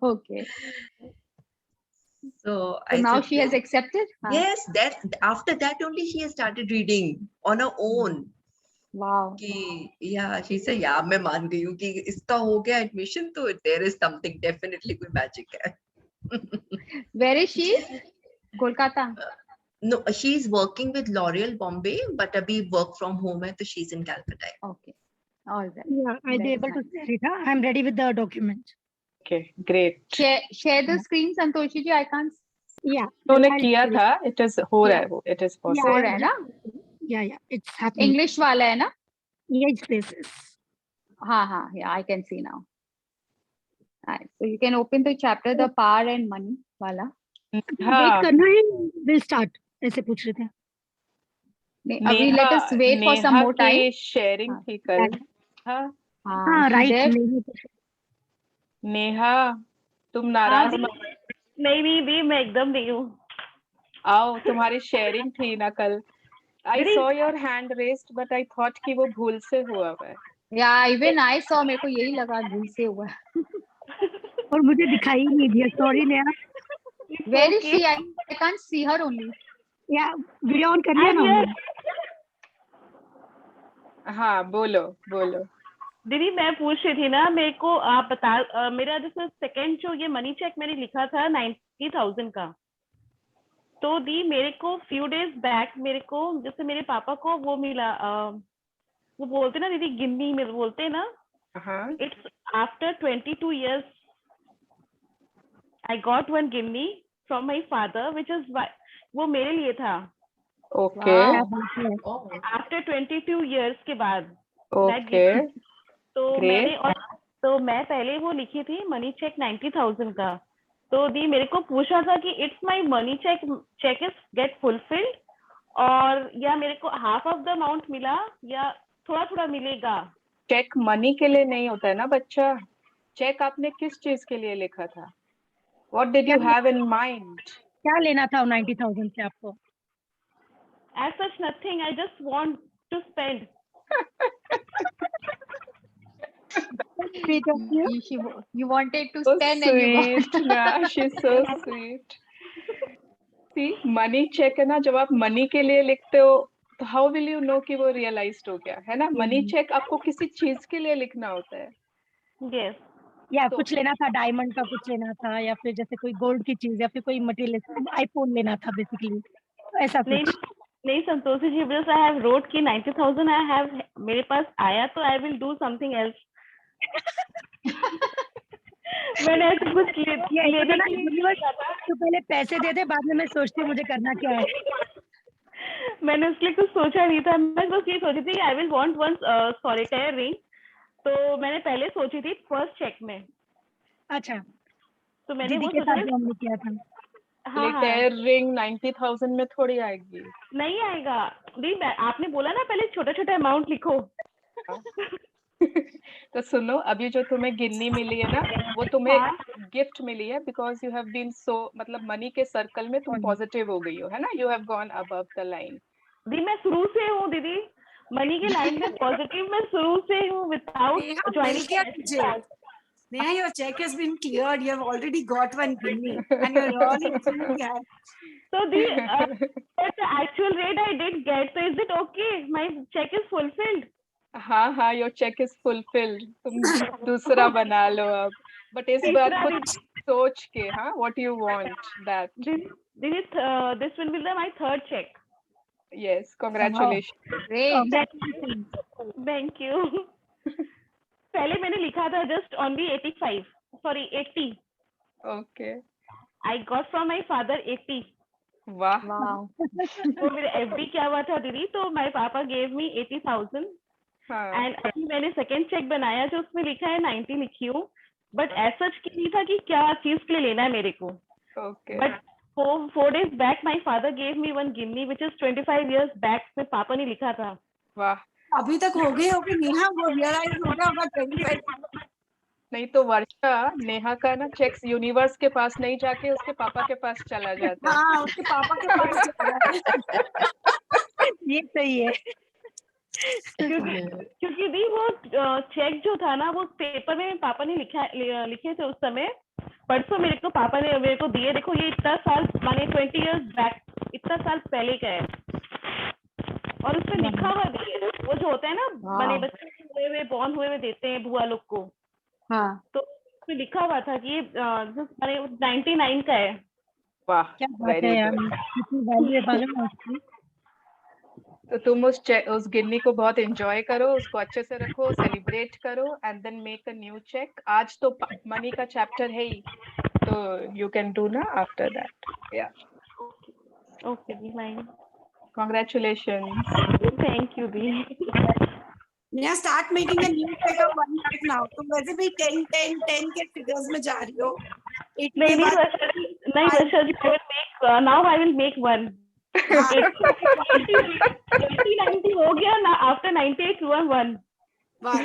Okay. So So I now said, she has accepted? yes, that after that only she has started reading on her own. Wow. कि yeah, she said yeah, मैं मान गई हूँ कि इसका हो गया admission, तो there is something, definitely कोई magic है. Where is she? Kolkata. No, she's working with L'Oreal Bombay, but अभी work from home है, तो she's in Calcutta. Okay. All right. Yeah, I'll be able to share it. I'm ready with the document. Okay, great. Share the screen, Santoshi ji. I can't. Yeah. उन्होंने I'll किया share it. था, it is हो रहा है वो, it is Yeah, possible. हो रहा है ना? Yeah, it's happening. English वाला है ना? Yes, spaces. हाँ, yeah, I can see now. Right. So you can open the chapter, the power and money वाला. Wait हाँ, करना है, we'll start. ऐसे पूछ रहे थे. नहीं, अभी let us wait for some Neha more time. की शेयरिंग थी कल. हाँ, हाँ, she right. there? नेहा तुम नाराज मत नहीं दी, मैं एकदम नहीं हूँ. आओ, तुम्हारी शेयरिंग थी ना कल. I saw your hand raised, but I thought कि वो भूल से हुआ है. Yeah, even I saw. मेरे को यही लगा भूल से हुआ. और मुझे दिखाई नहीं दिया. Sorry Neha. Where is she? I can't see her only. Yeah, video on कर लिया ना हमने. हाँ, बोलो. दीदी मैं पूछ रही थी ना, मेरे को आप बता, मेरा जैसे सेकंड जो ये मनी चेक मैंने लिखा था 90,000 का, तो दी मेरे को फ्यू डेज बैक मेरे को जैसे मेरे पापा को वो मिला, वो बोलते ना दीदी गिन्नी में बोलते ना, हाँ, it's after 22 years I got one Ginni from my father which is वो मेरे लिए था. okay, आफ्टर 22 years के बाद okay, तो great. मैं पहले वो लिखी थी मनी चेक 90,000 का. तो दी मेरे को पूछा था कि it's my money check is get fulfilled, और या मेरे को हाफ ऑफ द अमाउंट मिला या थोड़ा मिलेगा. चेक मनी के लिए नहीं होता है ना बच्चा. चेक आपने किस चीज के लिए लिखा था? What did you have in mind? क्या लेना था 90,000 से आपको? As such nothing, I just want to spend. Sweet of you. You wanted to So spend and you got. sweet, nah, she's so sweet. See, money check है ना, जब आप money के लिए लिखते हो तो how will you know कि वो realized हो गया है ना? मनी चेक आपको किसी चीज के लिए लिखना होता है. Yes. या तो- कुछ लेना था, डायमंड का कुछ लेना था, या फिर जैसे कोई गोल्ड की चीज, या फिर कोई मटेरियल, आईफोन लेना था बेसिकली, ऐसा कुछ. नहीं संतोषी जी, बस आई हैव रोट की 90,000 आई हैव मेरे पास आया तो I will do something else. मैंने ऐसे कुछ तो पहले पैसे दे दे, बाद में मैं सोचती हूँ मुझे करना क्या है. मैंने उसके लिए कुछ सोचा नहीं था. मैं बस ये सोची थी कि I will want one solitaire ring. तो मैंने पहले सोची थी फर्स्ट चेक में. अच्छा, तो मैंने दीदी वो के सोचा साथ जो हमने किया था. हाँ Glitter ring 90,000 में थोड़ी आएगी. नहीं आएगा. दी आपने बोला ना पहले छोटा छोटा अमाउंट लिखो. तो सुनो, अभी जो तुम्हें गिन्नी मिली है ना, वो तुम्हें गिफ्ट मिली है because you have been so, मतलब मनी के सर्कल में तुम पॉजिटिव हो गई हो, है ना. You have gone above the line. दी मैं शुरू से हूँ दीदी मनी के लाइन में पॉजिटिव. मैं शुरू से हूँ without joining. Neha, your check has been cleared. You have already got one guinea, and you're really glad. So the actual rate I did get. So is it okay? My check is fulfilled. हाँ, your check is fulfilled. तुम दूसरा बना लो अब. But इस बार कुछ सोच के, हाँ, what you want that. This will be my third check. Yes, congratulations. Great. Thank you. पहले मैंने लिखा था just only 80. Okay. I got from my father 80. वाह. Wow. तो मेरे FD क्या हुआ था दीदी, तो my papa gave me 80,000. हाँ. एंड अभी मैंने सेकंड चेक बनाया जो उसमें लिखा है 90 लिखी हूँ. बट ऐसा नहीं था कि क्या चीज के लिए लेना है मेरे को. Okay. But 4 days back my father gave me one guinea which is 25 years back. में पापा ने लिखा था. वाह. अभी तक हो गई होगी नेहा, वो रियलाइज हो गया होगा 25. नहीं तो वर्षा, नेहा का ना चेक्स यूनिवर्स के पास नहीं जाके उसके पापा के पास चला जाता है. हाँ, उसके पापा के पास चला गया. ये सही है. क्योंकि दी वो चेक जो था ना वो पेपर में पापा ने लिखे थे उस समय। परसों मेरे को पापा ने मेरे को दिए, देखो ये इतना साल माने 20 इयर्स बैक, इतना साल पहले का है, और उसमें लिखा हुआ भी है, वो जो होता है ना माने बच्चे हुए बॉर्न हुए देते हैं बुआ लोग को, हाँ तो उसमें लिखा हुआ था कि ये माने 99 का है। वाह, क्या बात है वेरी यार, गुड। कितनी वैल्यू है मालूम है उसकी। तो तुम उस गिन्नी को बहुत एंजॉय करो, उसको अच्छे से रखो, सेलिब्रेट करो, and then make a new check. आज तो मनी का चैप्टर है ही, तो यू कैन डू ना आफ्टर दैट। या ओके दी, फाइन, कॉन्ग्रेचुलेशंस। थैंक यू दी। Neha, start making a new set of 1 lakh now. तुम वैसे भी 10 के figures में जा रही हो। 8 नहीं के नहीं बाद वर्षा जी, नहीं वर्षा जी, I will make now I will make one. 80-90 हो गया ना, after 98 हुआ 1. 1.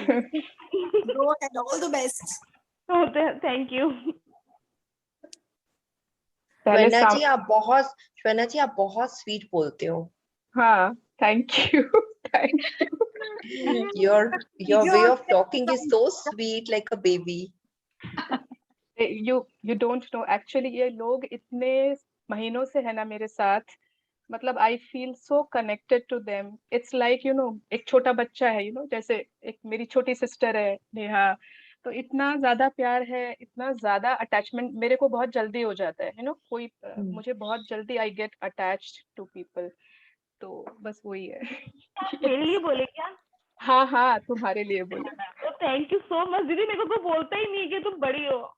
Go ahead, all the best. Oh, thank you. पहले श्वेना जी आप बहुत स्वीट बोलते हो। हाँ, thank you, thank you. Your way of talking is so sweet, like a baby. You don't know, actually ये लोग इतने महीनों से है ना मेरे साथ, मतलब I feel so connected to them. It's like एक छोटा बच्चा है, जैसे एक मेरी छोटी सिस्टर है नेहा, तो इतना ज्यादा प्यार है, इतना ज्यादा अटैचमेंट मेरे को बहुत जल्दी हो जाता है, कोई मुझे बहुत जल्दी I get attached to people, तो बस वही है। मेरे लिए बोले क्या? हाँ हाँ, तुम्हारे लिए बोले। तो थैंक यू सो मच दीदी, मेरे को तो बोलता ही नहीं कि तुम बड़ी हो।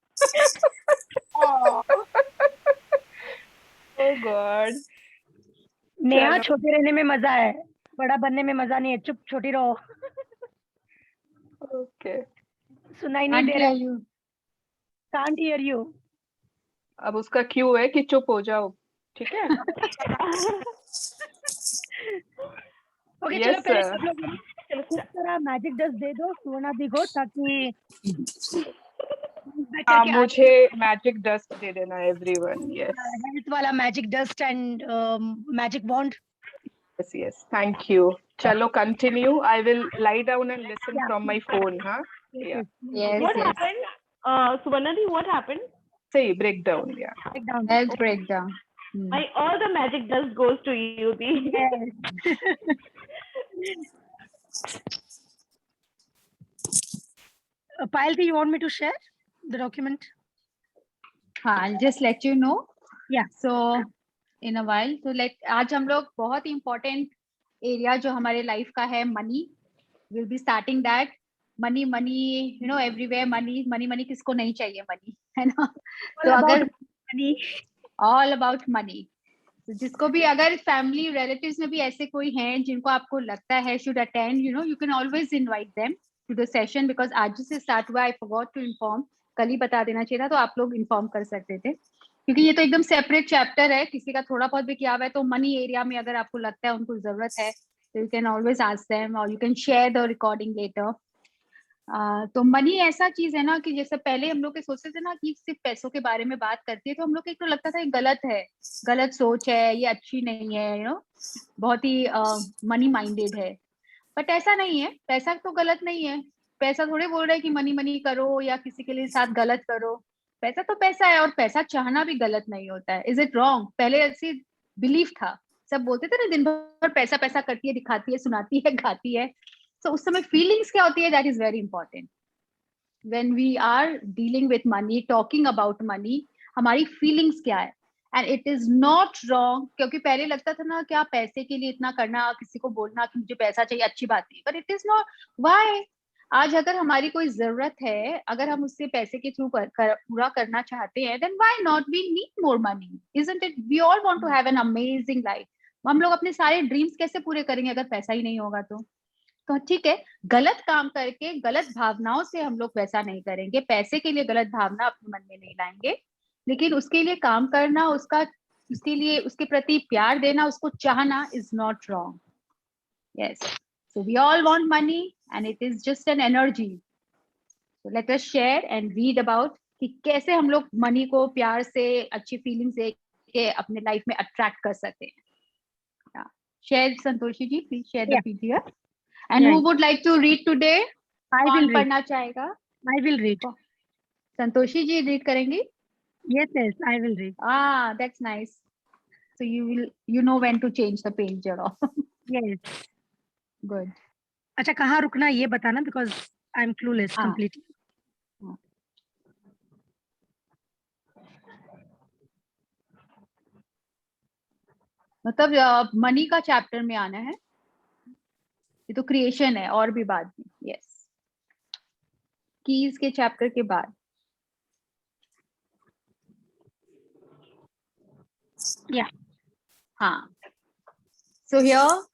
Oh God. नेहा, चलो। छोटे रहने में मजा है, बड़ा बनने में मजा नहीं है, चुप छोटी रहो। Okay. सुनाई नहीं can't दे hear रहा, you. Can't hear you. अब उसका क्यू है कि चुप हो जाओ, ठीक है? ओके Yes, चलो पहले sir. सब लोग इस तरह मैजिक डस्ट दे दो सुवर्णा दी को, ताकि हाँ, मुझे मैजिक डस्ट दे देना everyone. Yes, हेल्थ वाला magic dust and magic bond. yes, yes. Thank you. चलो, continue. I will lie down and listen Yeah. from my phone, huh? Yeah. Yes, What yes. happened? Suvarna di, what happened? Say breakdown. Yeah. Health breakdown. All the magic dust goes to you, di. Payal, you want me to share the document? I'll just let you know. Yeah. So in a while, तो आज हम लोग बहुत important area जो हमारे life का है, money. We'll be starting that. Money, everywhere money किसको नहीं चाहिए money, है ना? तो अगर money, all about money. तो जिसको भी अगर family relatives में भी ऐसे कोई हैं जिनको आपको लगता है should attend, you can always invite them to the session, because आज से start हुआ, I forgot to inform, कल ही बता देना चाहिए था, तो आप लोग inform कर सकते थे, क्योंकि ये तो एकदम separate chapter है। किसी का थोड़ा बहुत भी किया हुआ है तो money area में अगर आपको लगता है उनको जरूरत है, तो you can always ask them or you can share the recording later. तो मनी ऐसा चीज है ना कि जैसे पहले हम लोग के सोचते थे ना कि सिर्फ पैसों के बारे में बात करती है, तो हम लोग को एक तो लगता था ये गलत है, गलत सोच है, ये अच्छी नहीं है, बहुत ही मनी माइंडेड है। बट ऐसा नहीं है, पैसा तो गलत नहीं है। पैसा थोड़े बोल रहे हैं कि मनी करो या किसी के लिए साथ गलत करो। पैसा तो पैसा है, और पैसा चाहना भी गलत नहीं होता है। Is it wrong? पहले ऐसी बिलीफ था, सब बोलते थे ना दिन भर पैसा पैसा करती है, दिखाती है, सुनाती है, खाती है। तो उस समय फीलिंग्स क्या होती है, that is very important. When we are dealing with money, talking about money, हमारी फीलिंग्स क्या है। And it is not wrong, क्योंकि पहले लगता था ना क्या पैसे के लिए इतना करना, किसी को बोलना कि मुझे पैसा चाहिए, अच्छी बात नहीं, but it is not. Why? आज अगर हमारी कोई जरूरत है, अगर हम उससे पैसे के थ्रू पूरा करना चाहते हैं, then why not? We need more money, isn't it? We all want to have an amazing life. हम लोग अपने सारे ड्रीम्स कैसे पूरे करेंगे अगर पैसा ही नहीं होगा? तो ठीक है, गलत काम करके गलत भावनाओं से हम लोग वैसा नहीं करेंगे, पैसे के लिए गलत भावना अपने मन में नहीं लाएंगे, लेकिन उसके लिए काम करना, उसके लिए उसके प्रति प्यार देना, उसको चाहना is not wrong. Yes, so we all want money and it is just an energy. So let us share and read about कि कैसे हम लोग मनी को प्यार से, अच्छी फीलिंग से के अपने लाइफ में अट्रैक्ट कर सकते हैं। Share, Santoshi ji, please share the PDF. And who Right. would like to read today? I will कौन read. पढ़ना चाहेगा? I will read. Santoshi ji read करेंगी? Yes, yes, I will read. That's nice. So you know when to change the page or all. Yes. Good. अच्छा, कहाँ रुकना ये बताना, because I'm clueless हाँ. completely. मतलब मनी का चैप्टर में आना है. ये तो क्रिएशन है और भी बाद में. यस, कीज के चैप्टर के बाद. Yeah. हाँ. सो हियर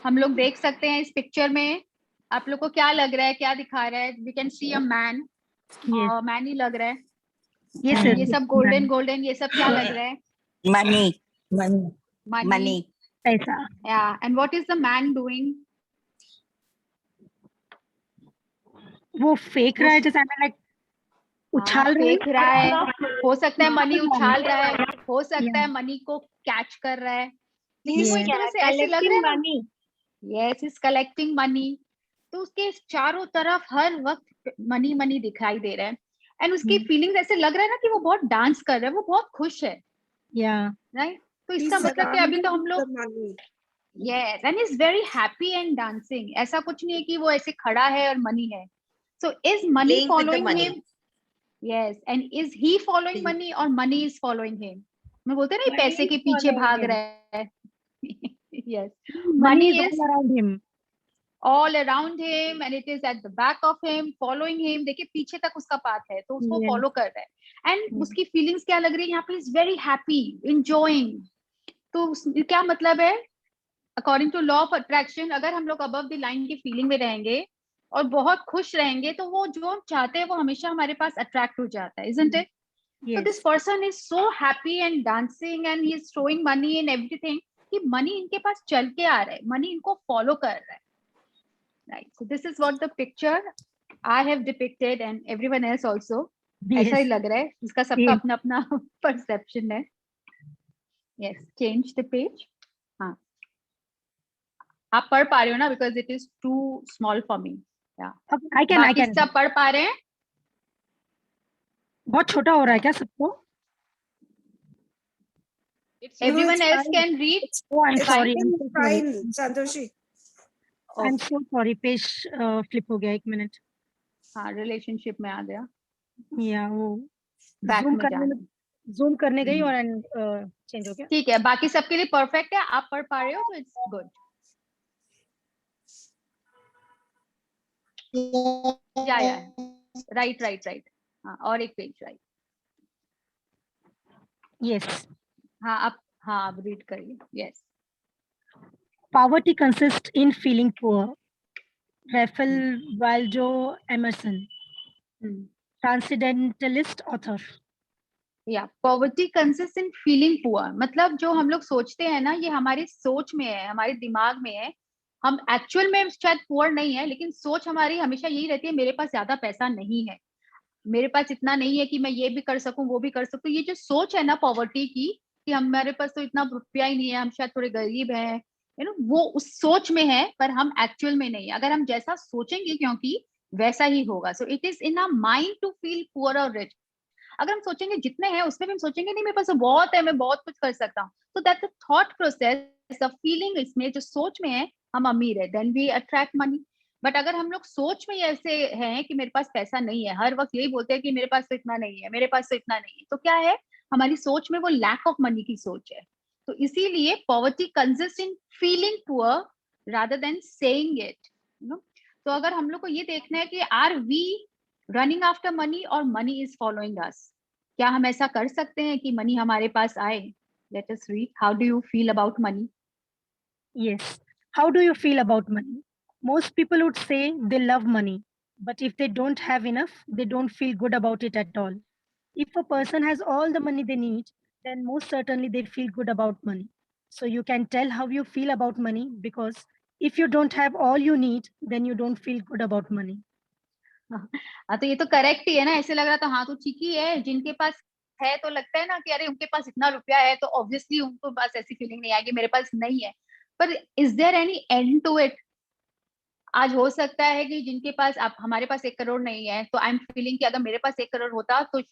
हम लोग देख सकते हैं इस पिक्चर में. आप लोग को क्या लग रहा है, क्या दिखा रहा है? We can see a man. Yes. Man ही लग रहा है. Yes, ये yes. सब गोल्डन गोल्डन, ये सब क्या लग रहा है? Money. Money. पैसा. Yeah. And what is the man doing? वो फेंक रहा है, जैसे I mean like उछाल रहा है. फेंक रहा है. हो सकता है मनी उछाल रहा है. हो सकता है Yeah. मनी को कैच कर रहा है. लेकिन वो Yes. एक तरह से ऐसे लग रहा है ना. Yes, is collecting money. तो उसके चारों तरफ हर वक्त मनी मनी दिखाई दे रहा है. एंड उसकी फीलिंग्स ऐसे लग रहा है ना कि वो बहुत डांस कर रहा है, वो बहुत खुश है. Yeah. राइट. तो इसका मतलब कि अभी तो हम लोग yes, and is very happy and dancing. ऐसा कुछ नहीं है कि वो ऐसे खड़ा है और मनी है. So is money Playing with the following money. him? Yes, and is he following Playing. money or money is following him? मैं बोलते हैं ना, Money पैसे is के पीछे following भाग him. रहा है. Yes, Money money is is all around him. all around him and it is at the back of him, following him. देखिए पीछे तक उसका पाथ है, तो उसको Yes. फॉलो कर रहा है. And Yes. उसकी फीलिंग्स क्या लग रही है यहाँ पे? Is very happy, enjoying. तो क्या मतलब है? According to law of attraction, अगर हम लोग अबव द लाइन की फीलिंग में रहेंगे और बहुत खुश रहेंगे, तो वो जो हम चाहते हैं वो हमेशा हमारे पास अट्रैक्ट हो जाता है, isn't it? So Yes. this person is so happy and dancing and he is throwing money and everything, कि मनी इनके पास चल के आ रहा है, मनी इनको फॉलो कर रहा है. Right. So this is what the picture I have depicted and everyone else also. ऐसा ही Yes. लग रहा है. इसका सबका Yes. अपना अपना perception है. Yes. Change the page. हाँ. आप पढ़ पा रहे हो ना? Because it is too small for me. Yeah. Okay, I can. बाकी सब पढ़ पा रहे हैं? बहुत छोटा हो रहा है क्या सबको? Everyone it's else fine. can read. Oh, I'm It's sorry. fine, I'm so sorry. fine, Santoshi. I'm so sorry. Page flip हो गया, एक मिनट. हाँ, relationship में आ गया. या वो Back zoom में करने जाना. में zoom करने गई और चेंज हो गया. ठीक है, बाकी सबके लिए परफेक्ट है. आप पढ़ पा रहे हो तो इट्स गुड. या राइट. हाँ, और एक पेज राइट. Yes. हाँ, आप रीड करिए. Yes. Poverty consists in feeling poor. Raphael Waldo Emerson, transcendentalist author. या poverty consist in feeling poor. मतलब जो हम लोग सोचते हैं ना, ये हमारी सोच में है, हमारे दिमाग में है. हम एक्चुअल में शायद पुअर नहीं है, लेकिन सोच हमारी हमेशा यही रहती है, मेरे पास ज्यादा पैसा नहीं है, मेरे पास इतना नहीं है कि मैं ये भी कर सकूं, वो भी कर सकूं. ये जो सोच है ना पॉवर्टी की, कि हमारे पास तो इतना रुपया ही नहीं है, हम शायद थोड़े गरीब हैं, वो उस सोच में है, पर हम एक्चुअल में नहीं है. अगर हम जैसा सोचेंगे, क्योंकि वैसा ही होगा. So it is in our mind to feel poor और रिच. अगर हम सोचेंगे जितने हैं उसमें भी हम सोचेंगे नहीं, मेरे पास तो बहुत है, मैं बहुत कुछ कर सकता हूँ. तो that thought process, the feeling, इसमें जो सोच में है हम अमीर है, then we attract money. But अगर हम लोग सोच में ऐसे हैं कि मेरे पास पैसा नहीं है, हर वक्त यही बोलते हैं कि मेरे पास तो इतना नहीं है, मेरे पास तो इतना नहीं है, तो क्या है? हमारी सोच में वो लैक ऑफ मनी की सोच है. तो इसीलिए poverty consist in feeling poor rather than saying it. तो अगर हम लोग को ये देखना है कि are we running after money और मनी इज फॉलोइंग अस, क्या हम ऐसा कर सकते हैं कि मनी हमारे पास आए? Late us read. How do you feel about money? Yes. How do you feel about money? Most people would say they love money, but if they don't have enough, they don't feel good about it at all. If a person has all the money they need, then most certainly they feel good about money. So you can tell how you feel about money, because if you don't have all you need, then you don't feel good about money. हाँ, तो ये तो correct ही है ना. ऐसे लग रहा था, हाँ तो ठीक ही है. जिनके पास है तो लगता है ना कि अरे उनके पास इतना रुपया है, तो ऑब्वियसली उनको पास ऐसी फीलिंग नहीं आएगी, मेरे पास नहीं है. पर is there any end to it? आज हो सकता है कि जिनके पास, आप हमारे पास 1 करोड़ नहीं है, तो आई एम फीलिंग कि अगर मेरे पास 1 करोड़ होता तो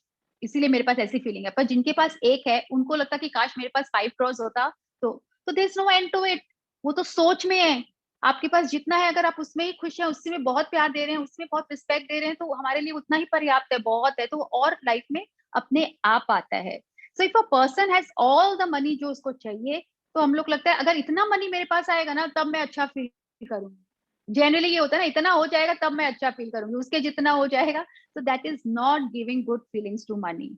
इसीलिए मेरे पास ऐसी फीलिंग है, पर जिनके पास 1 है उनको लगता कि काश मेरे पास 5 करोड़ होता, तो there is no end to it. वो तो सोच में है। आपके पास जितना है, अगर आप उसमें ही खुश हैं, उससे में बहुत प्यार दे रहे हैं, उसमें बहुत रिस्पेक्ट दे रहे हैं, तो हमारे लिए उतना ही पर्याप्त है, बहुत है, तो और लाइफ में अपने आप आता है। So if a person has all the money जो उसको चाहिए, तो हम लोग लगता है अगर इतना मनी मेरे पास आएगा ना, तब मैं अच्छा फील करूंगी। जनरली ये होता है ना, इतना हो जाएगा तब मैं अच्छा फील करूंगी, उसके जितना हो जाएगा। So that is not giving good feelings to money,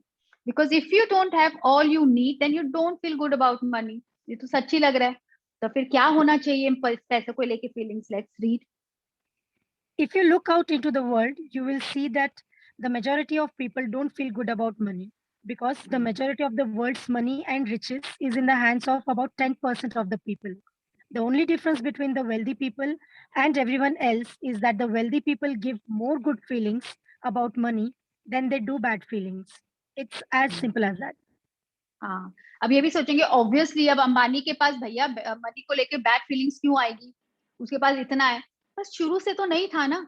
because if you don't have all you need, then you don't feel good about money. ये तो सच्ची लग रहा है। तो फिर क्या होना चाहिए पैसे को लेके feelings? Let's read. If you look out into the world, you will see that the majority of people don't feel good about money because the majority of the world's money and riches is in the hands of about 10% of the people. The only difference between the wealthy people and everyone else is that the wealthy people give more good feelings about money than they do bad feelings. It's as simple as that. हाँ, अब ये भी सोचेंगे obviously, अब अंबानी के पास भैया money को लेके बैड फीलिंग्स क्यों आएगी, उसके पास इतना है। बस शुरू से तो नहीं था ना,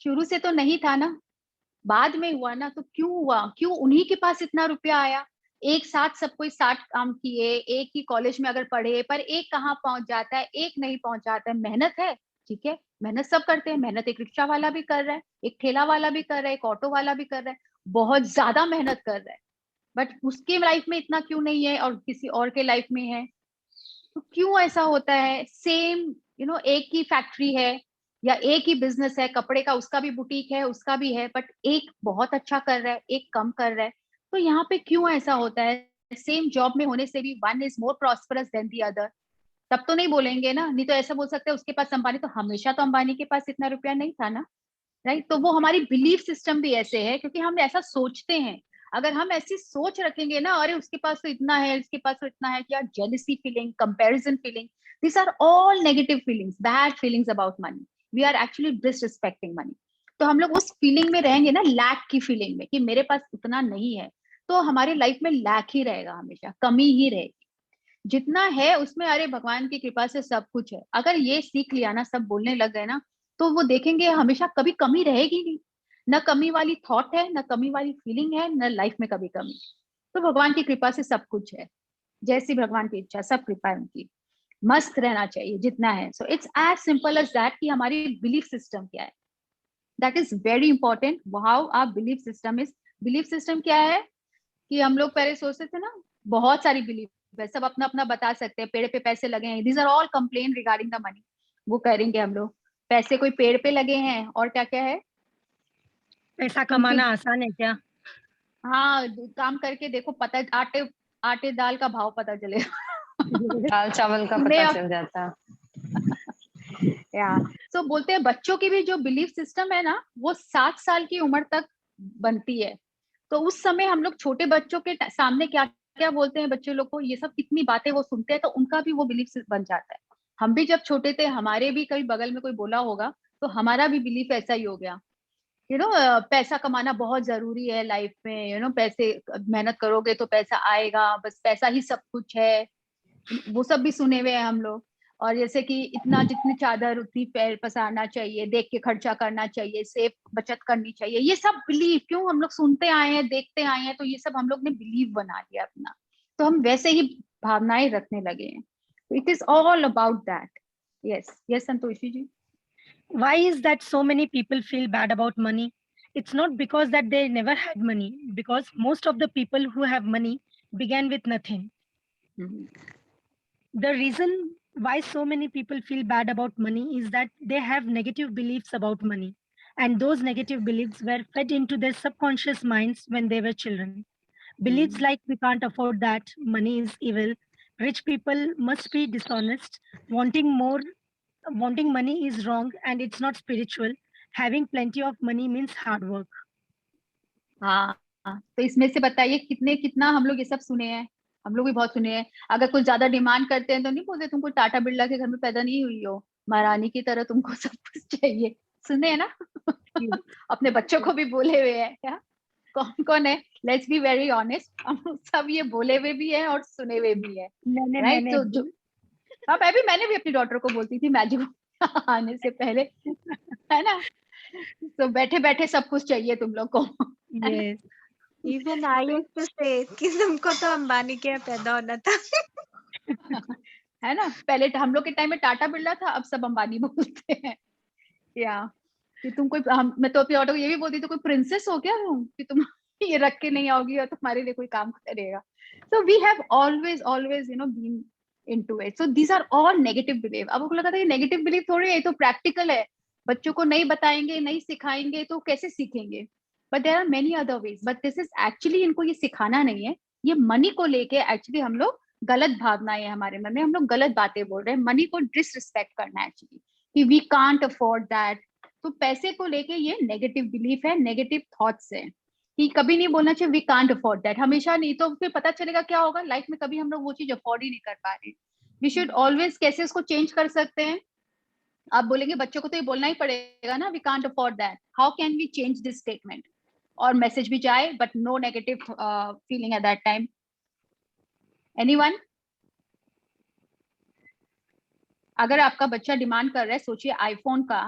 शुरू से तो नहीं था ना, बाद में हुआ ना। तो क्यों हुआ, क्यों उन्हीं के पास इतना रुपया आया? एक साथ सब कोई 60 काम किए, एक ही कॉलेज में अगर पढ़े, पर एक कहाँ पहुंच जाता है, एक नहीं पहुंच जाता है। मेहनत है, ठीक है, मेहनत सब करते हैं, मेहनत एक रिक्शा वाला भी कर रहा है, एक ठेला वाला भी कर रहा है, एक ऑटो वाला भी कर रहा है, बहुत ज्यादा मेहनत कर रहा है, बट उसके लाइफ में इतना क्यों नहीं है और किसी और के लाइफ में है? तो क्यों ऐसा होता है? सेम एक ही फैक्ट्री है या एक ही बिजनेस है कपड़े का, उसका भी बुटीक है, उसका भी है, बट एक बहुत अच्छा कर रहा है, एक कम कर रहा है। तो यहाँ पे क्यों ऐसा होता है? सेम जॉब में होने से भी one is more prosperous than the other, तब तो नहीं बोलेंगे ना। नहीं तो ऐसा बोल सकते हैं उसके पास अंबानी, तो हमेशा तो अंबानी के पास इतना रुपया नहीं था ना, राइट? तो वो हमारी बिलीफ सिस्टम भी ऐसे है, क्योंकि हम ऐसा सोचते हैं। अगर हम ऐसी सोच रखेंगे ना, अरे उसके पास तो इतना है, इसके पास तो इतना है, क्या jealousy feeling, comparison feeling, these are all negative feelings, bad feelings about money. We are actually disrespecting money. तो हम लोग उस फीलिंग में रहेंगे ना, लैक की फीलिंग में, कि मेरे पास उतना नहीं है, तो हमारी लाइफ में लैक ही रहेगा, हमेशा कमी ही रहेगी। जितना है उसमें अरे भगवान की कृपा से सब कुछ है, अगर ये सीख लिया ना, सब बोलने लग गए ना, तो वो देखेंगे हमेशा कभी कमी रहेगी नहीं। न कमी वाली थॉट है, न कमी वाली फीलिंग है, न लाइफ में कभी कमी। तो भगवान की कृपा से सब कुछ है, जैसी भगवान की इच्छा, सब कृपा है उनकी। मस्त रहना चाहिए जितना है। So it's as simple as that कि हमारी बिलीफ सिस्टम क्या है, that is very important. How our belief system is, belief system क्या है कि हम लोग पहले सोचते थे ना, बहुत सारी बिलीफ है, सब अपना अपना बता सकते हैं। पेड़ पे पैसे लगे हैं, these are all complain regarding the money. वो करेंगे हम लोग, पैसे कोई पेड़ पे लगे हैं, और क्या क्या है, पैसा कमाना आसान है क्या? हाँ काम करके देखो, पता आटे आटे दाल का भाव पता चलेगा। दाल चावल का पता चल जाता। या सो बोलते हैं बच्चों की भी जो बिलीफ सिस्टम है ना, वो 7 साल की उम्र तक बनती है। तो उस समय हम लोग छोटे बच्चों के सामने क्या क्या बोलते हैं, बच्चे लोग को ये सब कितनी बातें वो सुनते हैं, तो उनका भी वो बिलीफ बन जाता है। हम भी जब छोटे थे, हमारे भी कभी बगल में कोई बोला होगा, तो हमारा भी बिलीफ ऐसा ही हो गया। पैसा कमाना बहुत जरूरी है लाइफ में, पैसे मेहनत करोगे तो पैसा आएगा, बस पैसा ही सब कुछ है। वो सब भी सुने हुए हैं हम लोग। और जैसे कि इतना जितनी चादर उतनी पैर पसारना चाहिए, देख के खर्चा करना चाहिए, सेफ बचत करनी चाहिए, ये सब बिलीव क्यों हम लोग सुनते आए हैं, देखते आए हैं, तो ये सब हम लोग ने बिलीव बना लिया अपना, तो हम वैसे ही भावनाएं रखने लगे हैं। It is all about that. Yes yes Santoshi ji. Why is that so many people feel bad about money? It's not because that they never had money, because most of the people who have money began with nothing. The reason why so many people feel bad about money is that they have negative beliefs about money, and those negative beliefs were fed into their subconscious minds when they were children. Beliefs like we can't afford that, money is evil, rich people must be dishonest, wanting money is wrong and it's not spiritual, having plenty of money means hard work. हाँ, तो इसमें से बताइए कितना हम लोग ये सब सुने हैं। हम लोग भी बहुत सुने हैं। अगर कुछ ज्यादा डिमांड करते हैं तो नहीं बोलते तुमको टाटा बिरला के घर में पैदा नहीं हुई हो, महारानी की तरह तुमको सब कुछ चाहिए। सुने हैं ना? अपने बच्चों को भी बोले हुए हैं क्या? कौन कौन है? लेट्स बी वेरी ऑनेस्ट, हम सब ये बोले हुए भी है और सुने हुए भी है, राइट? तो जो मैंने भी अपनी डॉटर को बोलती थी, मैजिक आने से पहले, है ना? तो बैठे बैठे सब कुछ चाहिए तुम लोग को। Yes. Even I used to say कि तुमको तो अंबानी के यहाँ पैदा होना था। है ना? पहले हम लोग के टाइम में टाटा बिरला था, अब सब अंबानी बोलते हैं। या कि तुम कोई मैं तो अपनी ऑटो को ये भी बोलती, तो कोई प्रिंसेस हो क्या तुम कि तुम ये रख के नहीं आओगी और तुम्हारे लिए कोई काम करेगा? So we have always been into it. So these are all negative belief. अब उनको लगा था ये नेगेटिव बिलीफ थोड़ी है, ये तो प्रैक्टिकल है, बच्चों को नहीं बताएंगे नहीं सिखाएंगे तो कैसे सीखेंगे? But there are many other ways, but this is actually इनको ये सिखाना नहीं है। ये मनी को लेके एक्चुअली हम लोग गलत भावनाएं है हमारे मन में, हम लोग गलत बातें बोल रहे हैं। मनी को डिसरिस्पेक्ट करना है एक्चुअली, कि वी कांट अफोर्ड दैट। तो पैसे को लेके ये नेगेटिव बिलीफ है, नेगेटिव थॉट्स है, कि कभी नहीं बोलना चाहिए वी कांट अफोर्ड दैट, हमेशा नहीं। तो फिर पता चलेगा क्या होगा लाइफ में, कभी हम लोग वो चीज अफोर्ड ही नहीं कर पा रहे। वी शुड ऑलवेज कैसे उसको चेंज कर सकते हैं? आप बोलेंगे बच्चों को तो ये बोलना ही पड़ेगा ना, we can't afford that, how can we change this statement? और मैसेज भी जाए but no negative feeling at that time. Anyone? अगर आपका बच्चा डिमांड कर रहा है, सोचिए आईफोन का,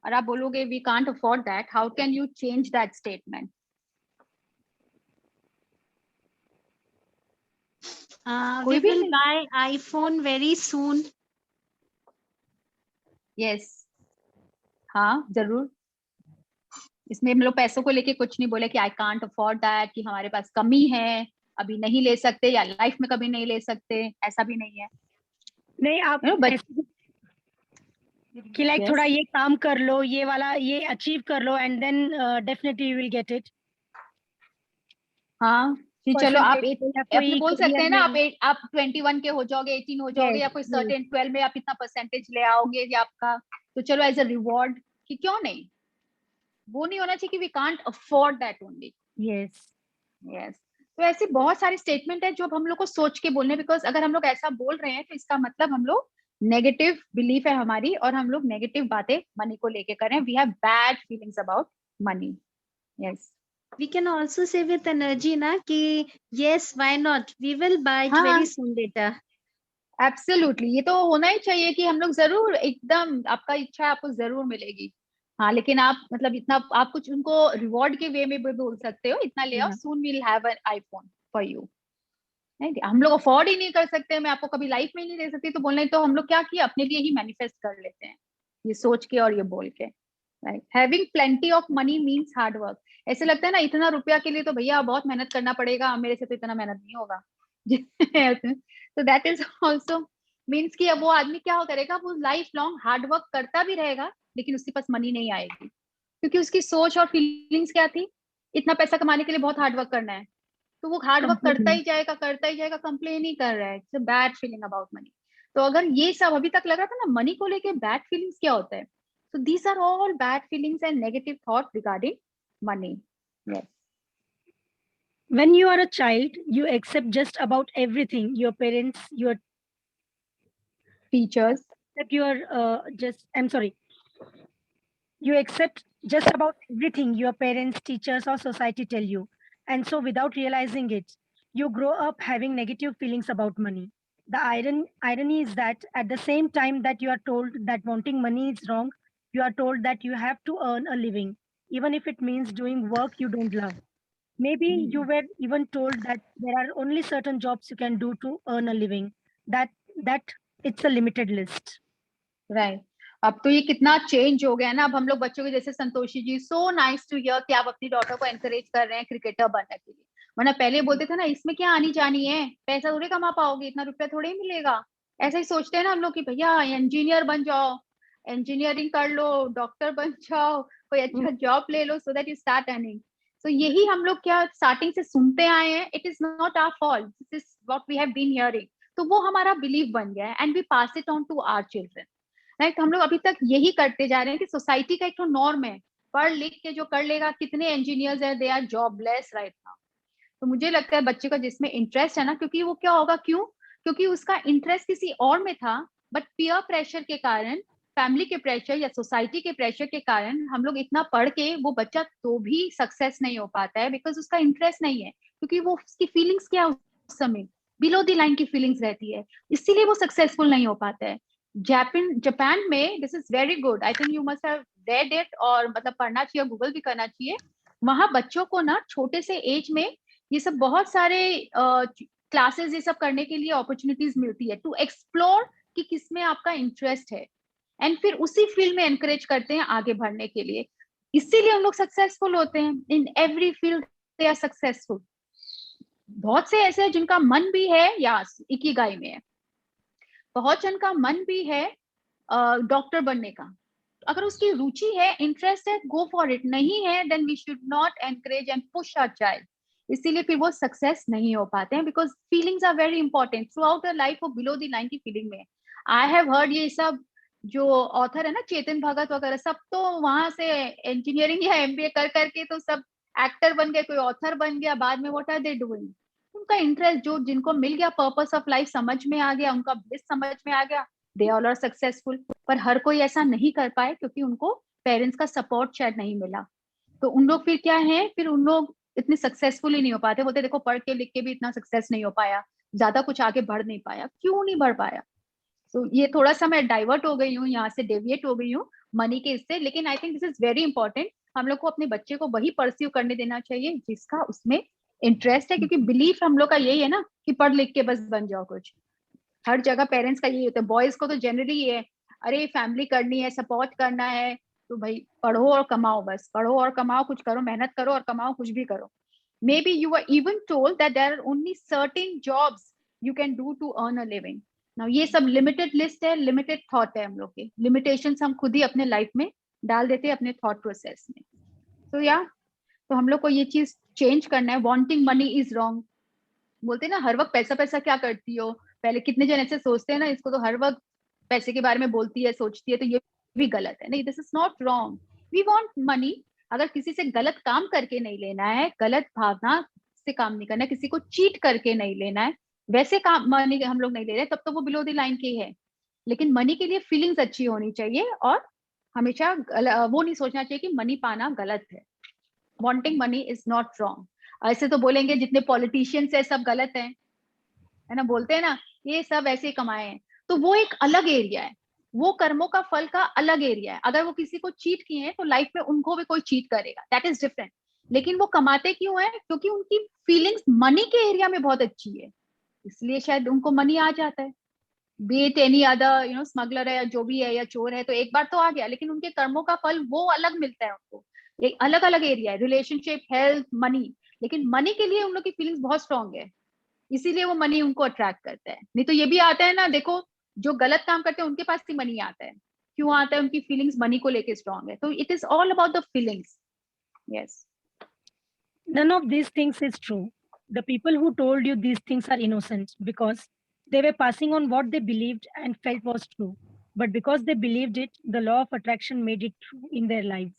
और आप बोलोगे we can't afford that, how can you change that statement? We will buy iPhone very soon. Yes, हाँ जरूर। इसमें हम लोग पैसों को लेके कुछ नहीं बोले कि आई कांट अफोर्ड दैट, कि हमारे पास कमी है, अभी नहीं ले सकते, या लाइफ में कभी नहीं ले सकते, ऐसा भी नहीं है। नहीं, आप कि लाइक Yes. थोड़ा ये काम कर लो, ये वाला ये अचीव कर लो, and then definitely you will get it. हाँ कि चलो आप अपने बोल सकते हैं ना, में आप 21 के हो जाओगे, 18 हो जाओगे, Yes, या कोई सर्टेन 12 में आप इतना परसेंटेज ले आओगे या आपका, तो चलो एज अ रिवॉर्ड, कि क्यों नहीं? वो नहीं होना चाहिए कि we can't afford that only. Yes yes, तो ऐसे बहुत सारे स्टेटमेंट है जो अब हम लोग को सोच के बोलने, बिकॉज अगर हम लोग ऐसा बोल रहे हैं तो इसका मतलब हम लोग नेगेटिव बिलीफ है हमारी, और हम लोग नेगेटिव बातें मनी को लेके कर रहे हैं। We have bad feelings about money. Yes, We can also say with energy ना कि yes, why not? We will buy it हाँ, very soon later. एब्सोल्युटली, ये तो होना ही चाहिए कि हम लोग जरूर, एकदम आपका इच्छा है आपको जरूर मिलेगी। हाँ, लेकिन आप मतलब इतना आप कुछ उनको रिवॉर्ड के वे में भी बोल सकते हो, इतना ले आओ, soon we'll have an iPhone for you. नहीं, हम लोग अफोर्ड ही नहीं कर सकते, मैं आपको कभी लाइफ में ही नहीं दे सकती, तो बोलने तो हम लोग क्या किया, अपने लिए ही मैनिफेस्ट कर लेते हैं, ये सोच के और ये बोल के। Right, having plenty of money means hard work. ऐसे लगता है ना, इतना रुपया के लिए तो भैया बहुत मेहनत करना पड़ेगा, मेरे से तो इतना मेहनत नहीं होगा। तो दैट इज ऑल्सो मीन्स कि अब वो आदमी क्या करेगा, वो लाइफ लॉन्ग हार्ड वर्क करता भी रहेगा, लेकिन उसके पास मनी नहीं आएगी, क्योंकि उसकी सोच और फीलिंग्स क्या थी, इतना पैसा कमाने के लिए बहुत हार्ड वर्क करना है, तो वो हार्ड वर्क करता ही जाएगा, कंप्लेन ही कर रहा है, it's a bad feeling about money. तो अगर ये सब अभी तक लग रहा था ना, मनी को लेके बैड फीलिंग्स क्या होता है, so these are all bad feelings and negative thoughts regarding money. Yes. When you are a child, you accept just about everything your parents, your Teachers. that you are I'm sorry. You accept just about everything your parents, teachers, or society tell you. And so without realizing it, you grow up having negative feelings about money. The irony is that at the same time that you are told that wanting money is wrong, you are told that you have to earn a living, even if it means doing work you don't love. Maybe you were even told that there are only certain jobs you can do to earn a living, that it's a limited list. Right. अब तो ये कितना change हो गया ना, अब हम लोग बच्चों के जैसे संतोषी जी, सो नाइस टू हियर कि आप अपनी डॉटर को एनकरेज कर रहे हैं क्रिकेटर बनने के लिए, वरना पहले बोलते थे ना इसमें क्या आनी जानी है, पैसा थोड़ी कमा पाओगे, इतना रुपया थोड़ी मिलेगा। ऐसा ही सोचते हैं ना हम लोग कि भैया इंजीनियर बन जाओ, इंजीनियरिंग कर लो, डॉक्टर बन जाओ, कोई अच्छा जॉब ले लो, so that you start earning. तो यही हम लोग क्या स्टार्टिंग से सुनते आए हैं, it is not our fault, this is what we have been hearing. तो वो हमारा बिलीफ बन गया है, and we pass it on to our children. Right, हम लोग अभी तक यही करते जा रहे हैं कि सोसाइटी का एक तो नॉर्म है, पढ़ लिख के जो कर लेगा, कितने इंजीनियर्स है, they are jobless right now. तो मुझे लगता है बच्चे का जिसमें इंटरेस्ट है ना, क्योंकि वो क्या होगा, क्योंकि उसका इंटरेस्ट किसी और में था, बट पीयर प्रेशर के कारण, फैमिली के प्रेशर या सोसाइटी के प्रेशर के कारण हम लोग इतना पढ़ के वो बच्चा तो भी सक्सेस नहीं हो पाता है, बिकॉज उसका इंटरेस्ट नहीं है, क्योंकि वो उसकी फीलिंग्स क्या उस समय बिलो द लाइन की फीलिंग्स रहती है, इसीलिए वो सक्सेसफुल नहीं हो पाता है। जापान में this is very good, I think you must have read it, और मतलब पढ़ना चाहिए, गूगल भी करना चाहिए। वहां बच्चों को ना छोटे से एज में ये सब बहुत सारे क्लासेस ये सब करने के लिए अपॉर्चुनिटीज मिलती है टू एक्सप्लोर कि किसमें आपका इंटरेस्ट है, एंड फिर उसी फील्ड में एनकरेज करते हैं आगे बढ़ने के लिए। इसीलिए हम लोग सक्सेसफुल होते हैं, in every field they are successful. बहुत से ऐसे हैं जिनका मन भी है या इकिगाई में है, बहुत जन का मन भी है डॉक्टर बनने का। अगर उसकी रुचि है, इंटरेस्ट है, गो फॉर इट। नहीं है then we should not encourage and push our child. इसीलिए फिर वो सक्सेस नहीं हो पाते हैं, because feelings are very important throughout the life. वो बिलो द लाइन की फीलिंग में, आई हैव हर्ड ये सब जो ऑथर है ना चेतन भगत वगैरह, सब तो वहां से इंजीनियरिंग या एमबीए कर करके तो सब एक्टर बन गए, कोई ऑथर बन गया, बाद में व्हाट आर दे डूइंग? उनका इंटरेस्ट जो जिनको मिल गया, पर्पस ऑफ लाइफ समझ में आ गया, उनका ब्लिस समझ में आ गया, दे ऑल आर सक्सेसफुल। पर हर कोई ऐसा नहीं कर पाए क्योंकि उनको पेरेंट्स का सपोर्ट शायद नहीं मिला। तो उन लोग फिर क्या है, फिर उन लोग इतने सक्सेसफुल ही नहीं हो पाते। बोलते देखो पढ़ के लिख के भी इतना सक्सेस नहीं हो पाया, ज्यादा कुछ आगे बढ़ नहीं पाया। क्यों नहीं बढ़ पाया? तो ये थोड़ा सा मैं डाइवर्ट हो गई हूँ, यहाँ से डेविएट हो गई हूँ मनी के इससे, लेकिन I think this is very important. हम लोग को अपने बच्चे को वही परस्यू करने देना चाहिए जिसका उसमें इंटरेस्ट है, क्योंकि बिलीफ हम लोग का यही है ना कि पढ़ लिख के बस बन जाओ कुछ। हर जगह पेरेंट्स का यही होता है, बॉयज को तो जनरली ये है, अरे फैमिली करनी है, सपोर्ट करना है, तो भाई पढ़ो और कमाओ, बस पढ़ो और कमाओ, कुछ करो, मेहनत करो और कमाओ, कुछ भी करो। Maybe you are even told that there are only certain jobs you can do to earn a living. Now ये सब लिमिटेड लिस्ट है, लिमिटेड थॉट है, हम लोग के लिमिटेशंस हम खुद ही अपने लाइफ में डाल देते हैं अपने थॉट प्रोसेस में। तो तो हम लोग को ये चीज चेंज करना है। Wanting money is wrong. बोलते हैं ना हर वक्त पैसा पैसा क्या करती हो, पहले कितने जन ऐसे सोचते हैं ना, इसको तो हर वक्त पैसे के बारे में बोलती है, सोचती है, तो ये भी गलत है। नहीं, this is not wrong. We want money. अगर किसी से गलत काम करके नहीं लेना है, गलत भावना से काम नहीं करना है, किसी को चीट करके नहीं लेना है, वैसे काम मनी हम लोग नहीं ले रहे, तब तो वो बिलो द लाइन के है। लेकिन मनी के लिए फीलिंग्स अच्छी होनी चाहिए, और हमेशा वो नहीं सोचना चाहिए कि मनी पाना गलत है। Wanting money is not wrong. ऐसे तो बोलेंगे जितने पॉलिटिशियंस है सब गलत हैं, है ना, बोलते हैं ना ये सब ऐसे कमाए हैं, तो वो एक अलग एरिया है, वो कर्मों का फल का अलग एरिया है। अगर वो किसी को चीट किए हैं तो लाइफ में उनको भी कोई चीट करेगा, दैट इज डिफरेंट। लेकिन वो कमाते क्यों है? क्योंकि उनकी फीलिंग्स मनी के एरिया में बहुत अच्छी है, इसलिए शायद उनको मनी आ जाता है। B it any other smuggler है या जो भी है या चोर है, तो एक बार तो आ गया, लेकिन उनके कर्मों का फल वो अलग मिलता है उनको। एक अलग अलग एरिया है, रिलेशनशिप, हेल्थ, मनी। लेकिन मनी के लिए उन लोग की फीलिंग्स बहुत स्ट्रांग है, इसीलिए वो मनी उनको अट्रैक्ट करता है। नहीं तो ये भी आता है ना, देखो जो गलत काम करते हैं उनके पास ही मनी आता है। क्यों आता है? उनकी फीलिंग्स मनी को लेके स्ट्रांग है। तो it is all about the feelings. Yes. None of these things is true. The people who told you these things are innocent because they were passing on what they believed and felt was true. But because they believed it, the law of attraction made it true in their lives.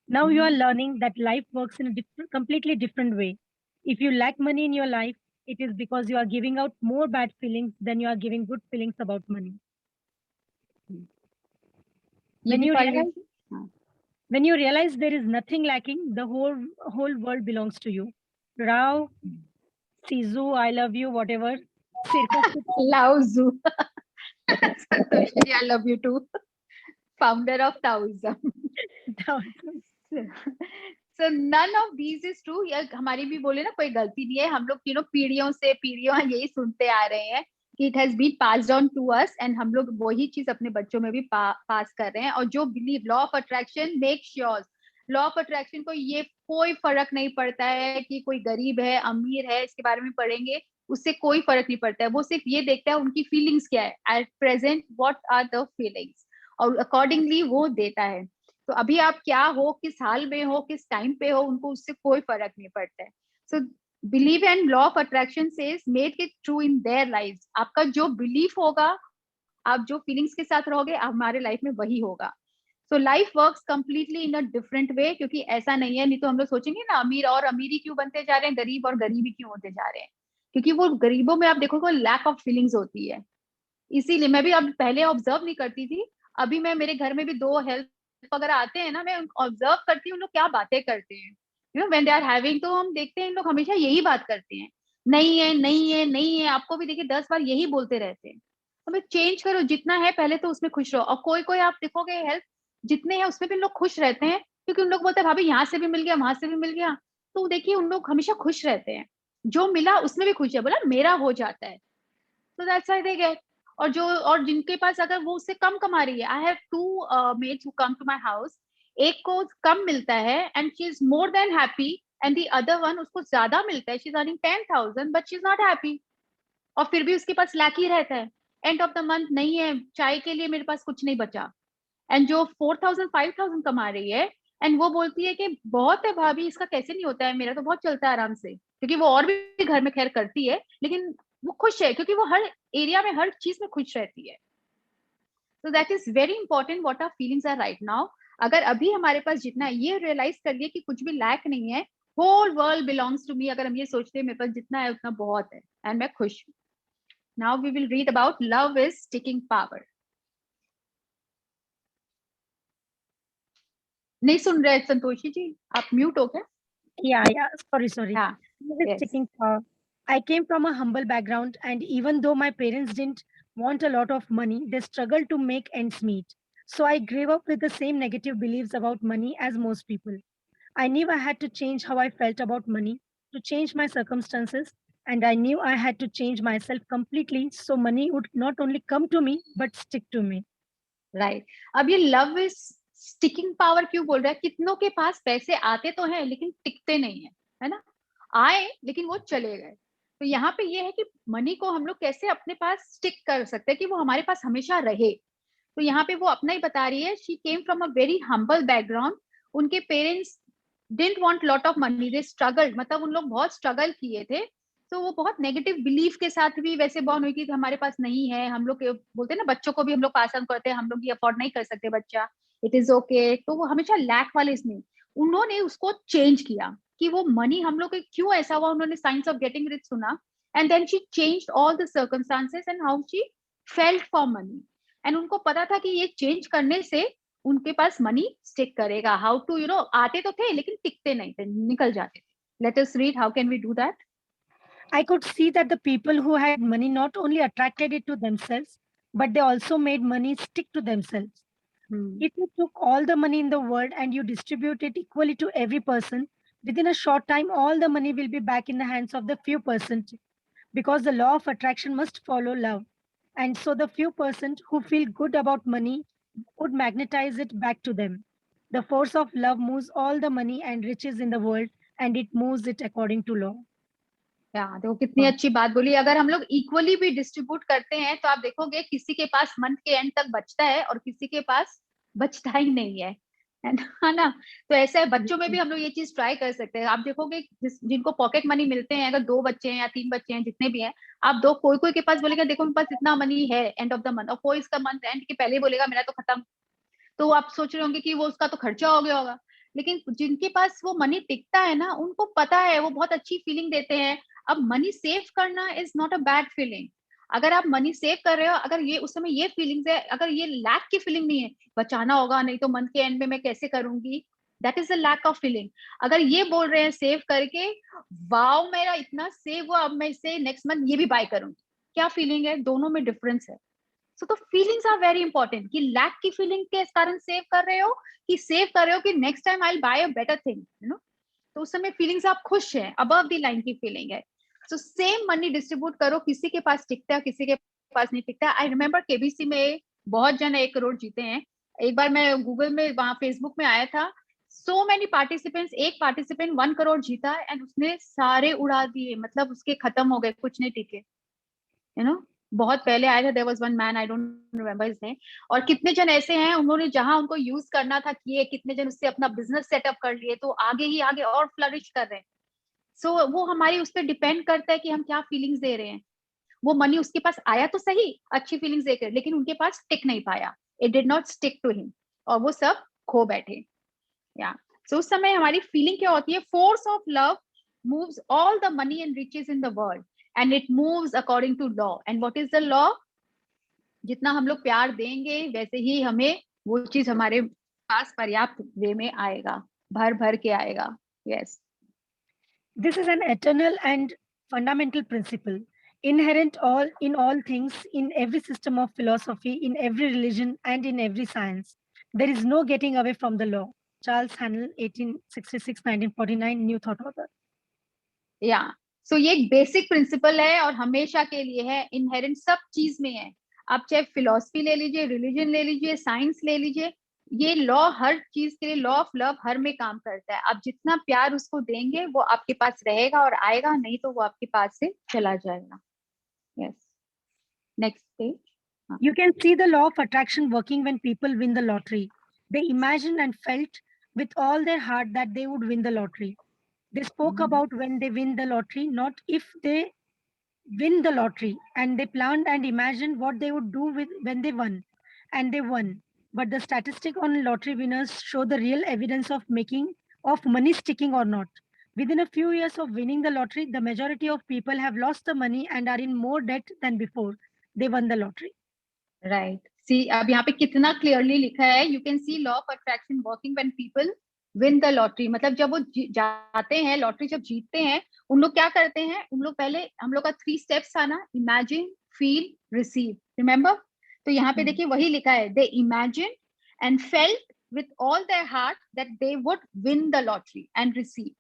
Now you are learning that life works in a completely different way. If you lack money in your life, it is because you are giving out more bad feelings than you are giving good feelings about money. When you realize there is nothing lacking, the whole world belongs to you. Rao, Sizu, I love you, whatever. Laozu. I love you too. Founder of Taoism. So none of these is true. या हमारी भी बोले ना कोई गलती नहीं है, हम लोग पीढ़ियों से पीढ़ियों यही सुनते आ रहे हैं कि it has been passed on to us, and हम लोग वही चीज अपने बच्चों में भी पास कर रहे हैं। और जो believe law of attraction, make sure law of attraction को ये कोई फर्क नहीं पड़ता है कि कोई गरीब है अमीर है, इसके बारे में पढ़ेंगे, उससे कोई फर्क नहीं पड़ता है। वो सिर्फ ये देखता है उनकी फीलिंग्स क्या है, at present what are the feelings, और अकॉर्डिंगली वो देता है। तो अभी आप क्या हो, किस हाल में हो, किस टाइम पे हो, उनको उससे कोई फर्क नहीं पड़ता है। So believe and law of attraction says make it true in their lives. आपका जो बिलीफ होगा, आप जो फीलिंग्स के साथ रहोगे, हमारे लाइफ में वही होगा। So life works completely in a different way, क्योंकि ऐसा नहीं है, नहीं तो हम लोग सोचेंगे ना अमीर और अमीरी क्यों बनते जा रहे हैं, गरीब और गरीबी क्यों होते जा रहे हैं, क्योंकि वो गरीबों में आप देखोगे लैक ऑफ फीलिंग्स होती है। इसीलिए मैं भी अब पहले ऑब्जर्व नहीं करती थी, अभी मैं मेरे घर में भी 2 हेल्प वगैरह आते हैं ना, मैं ऑब्जर्व करती हूँ लोग क्या बातें करते हैं, व्हेन दे आर हैविंग, तो हम देखते हैं इन लोग हमेशा यही बात करते हैं, नहीं है नहीं है नहीं है, आपको भी देखिए 10 बार यही बोलते रहते हैं। तो हमें चेंज करो, जितना है पहले तो उसमें खुश रहो। और कोई कोई आप देखोगे हेल्थ जितने हैं उसमें भी लोग खुश रहते हैं, क्योंकि उन लोग बोलते हैं भाभी यहाँ से भी मिल गया, वहां से भी मिल गया, तो देखिए उन लोग हमेशा खुश रहते हैं, जो मिला उसमें भी खुश है, बोला मेरा हो जाता है, तो दैट्स व्हाई दे गेट। और जिनके पास अगर वो उससे कम कमा रही है, I have 2 mates who come to my house, एक को कम मिलता है and she is more than happy, and the other one उसको ज्यादा मिलता है, she is earning 10,000 but she is not happy, और फिर भी उसके पास लाख ही रहता है, एंड ऑफ द मंथ नहीं है, चाय के लिए मेरे पास कुछ नहीं बचा। एंड जो 4,000 5,000 कमा रही है, एंड वो बोलती है कि बहुत है भाभी, इसका कैसे नहीं होता है, मेरा तो बहुत चलता है आराम से, क्योंकि वो और भी घर में खैर करती है, लेकिन वो खुश है क्योंकि वो हर एरिया में हर चीज में खुश रहती है। So that is very important what our feelings are right now. अगर अभी हमारे पास जितना है, ये रियलाइज करिए कि कुछ भी लैक नहीं है, whole world belongs to me, अगर हम ये सोचते हैं मेरे पास जितना है उतना बहुत है एंड मैं खुश हूँ। Now we will read about love is sticking power. नहीं सुन रहे संतोषी जी, आप म्यूट हो क्या? Yeah. Sorry. हाँ, Love is yes. sticking power. I came from a humble background, and even though my parents didn't want a lot of money, they struggled to make ends meet. So I grew up with the same negative beliefs about money as most people. I knew I had to change how I felt about money, to change my circumstances, and I knew I had to change myself completely so money would not only come to me but stick to me. Right. अब ये love is sticking power क्यों बोल रहा है? कितनों के पास पैसे आते तो हैं लेकिन टिकते नहीं है ना? आए लेकिन वो चले गए। तो यहाँ पे ये है कि मनी को हम लोग कैसे अपने पास स्टिक कर सकते हैं कि वो हमारे पास हमेशा रहे। तो यहाँ पे वो अपना ही बता रही है, she came from a very humble background, उनके parents didn't want lot of money, they struggled, मतलब उन लोग बहुत स्ट्रगल किए थे, तो वो बहुत नेगेटिव बिलीफ के साथ भी वैसे बॉर्न हुई कि हमारे पास नहीं है, हम लोग बोलते हैं ना बच्चों को भी हम लोग पास ऑन करते हैं, हम लोग ये अफोर्ड नहीं कर सकते बच्चा, इट इज ओके, तो वो हमेशा लैक वाले इसमें, उन्होंने उसको चेंज किया कि वो मनी हम लोग क्यों ऐसा हुआ, उन्होंने साइंस ऑफ गेटिंग रिच सुना, and then she changed all the circumstances and how she felt for money, and उनको पता था कि ये चेंज करने से उनके पास मनी स्टिक करेगा, हाउ टू आते तो थे लेकिन टिकते नहीं थे, निकल जाते थे। Let us read how can we do that. I could see that the people who had money not only attracted it to themselves, but they also made money stick to themselves. If you took all the money in the world and you distribute it equally to every person, within a short time, all the money will be back in the hands of the few percent, because the law of attraction must follow love. And so the few percent who feel good about money would magnetize it back to them. The force of love moves all the money and riches in the world, and it moves it according to law. देखो कितनी अच्छी बात बोली। अगर हम लोग equally भी distribute करते हैं तो आप देखोगे किसी के पास मंथ के एंड तक बचता है और किसी के पास बचता ही नहीं है ना? तो ऐसा है, बच्चों में भी हम लोग ये चीज ट्राई कर सकते हैं। आप देखोगे जिनको पॉकेट मनी मिलते हैं, अगर 2 बच्चे हैं या 3 बच्चे हैं, जितने भी हैं, आप कोई कोई के पास बोलेगा देखो मेरे पास इतना मनी है एंड ऑफ द मंथ, और कोई इसका मंथ एंड के पहले बोलेगा मेरा तो खत्म, तो आप सोच रहे होंगे कि वो उसका तो खर्चा हो गया होगा। लेकिन जिनके पास वो मनी टिकता है ना, उनको पता है, वो बहुत अच्छी फीलिंग देते हैं। अब मनी सेव करना is not a bad feeling. अगर आप मनी सेव कर रहे हो, अगर ये उस समय ये फीलिंग्स है, अगर ये लैक की फीलिंग नहीं है, बचाना होगा नहीं तो मंथ के एंड में मैं कैसे करूंगी, that is a lack of feeling. अगर ये बोल रहे हैं सेव करके, वाओ मेरा इतना सेव हुआ, अब मैं इसे नेक्स्ट मंथ ये भी बाय करूंगी, क्या फीलिंग है? दोनों में डिफरेंस है। सो तो फीलिंग्स आर वेरी इंपॉर्टेंट, कि लैक की फीलिंग के कारण सेव कर रहे हो कि सेव कर रहे हो कि next time I will buy a better thing, तो उस समय फीलिंग्स आप खुश हैं, अबव द लाइन की फीलिंग है। सो सेम मनी डिस्ट्रीब्यूट करो, किसी के पास टिकता है किसी के पास नहीं टिकता। आई रिमेम्बर केबीसी में बहुत जन 1 करोड़ जीते हैं। एक बार मैं गूगल में वहां फेसबुक में आया था, सो मेनी पार्टिसिपेंट्स, एक पार्टिसिपेंट 1 करोड़ जीता एंड उसने सारे उड़ा दिए, मतलब उसके खत्म हो गए, कुछ नहीं टिके, बहुत पहले आया था, there was one man, I don't remember his name. और कितने जन ऐसे हैं, उन्होंने जहां उनको यूज करना था किए, कितने जन उससे अपना बिजनेस सेटअप कर लिए, तो आगे ही आगे और फ्लरिश कर रहे हैं। सो वो हमारी उस पर डिपेंड करता है कि हम क्या फीलिंग्स दे रहे हैं। वो मनी उसके पास आया तो सही, अच्छी फीलिंग्स देकर, लेकिन उनके पास टिक नहीं पाया, it did not stick to him, और वो सब खो बैठे। सो उस समय हमारी फीलिंग क्या होती है? Force of love moves all the money and riches in the world and it moves according to law. And what is the law? जितना हम लोग प्यार देंगे वैसे ही हमें वो चीज हमारे पास पर्याप्त वे में आएगा, भर भर के आएगा। Yes. This is an eternal and fundamental principle. inherent in all things, in every system of philosophy, in every religion, and in every science. There is no getting away from the law. Charles Haanel, 1866-1949, New Thought author. या सो ये एक basic principle है और हमेशा के लिए है, inherent सब चीज में है। आप चाहे फिलॉसफी ले लीजिए, रिलीजन ले लीजिए, साइंस ले लीजिए, ये लॉ हर चीज के लिए, लॉ ऑफ लव हर में काम करता है। आप जितना प्यार उसको देंगे वो आपके पास रहेगा और आएगा, नहीं तो वो आपके पास से चला जाएगा। Yes, next page. You can see the law of attraction working when people win the lottery. They imagined and felt with all their heart that they would win the lottery. They spoke about when they win the lottery, not if they win the lottery. And they planned and imagined what they would do when they won. And they won. But the statistic on lottery winners show the real evidence of money sticking or not. Within a few years of winning the lottery, the majority of people have lost the money and are in more debt than before they won the lottery. Right, see अब यहाँ पे कितना clearly लिखा है, you can see law of attraction working when people win the lottery. मतलब जब वो जाते हैं लॉटरी, जब जीतते हैं, उन लोग क्या करते हैं, उन लोग पहले, हम लोग का 3 स्टेप्स था ना, इमेजिन, फील, रिसीव, रिमेम्बर? तो यहाँ पे देखिए वही लिखा है, they imagine and felt with all their heart that they would win the lottery and receive.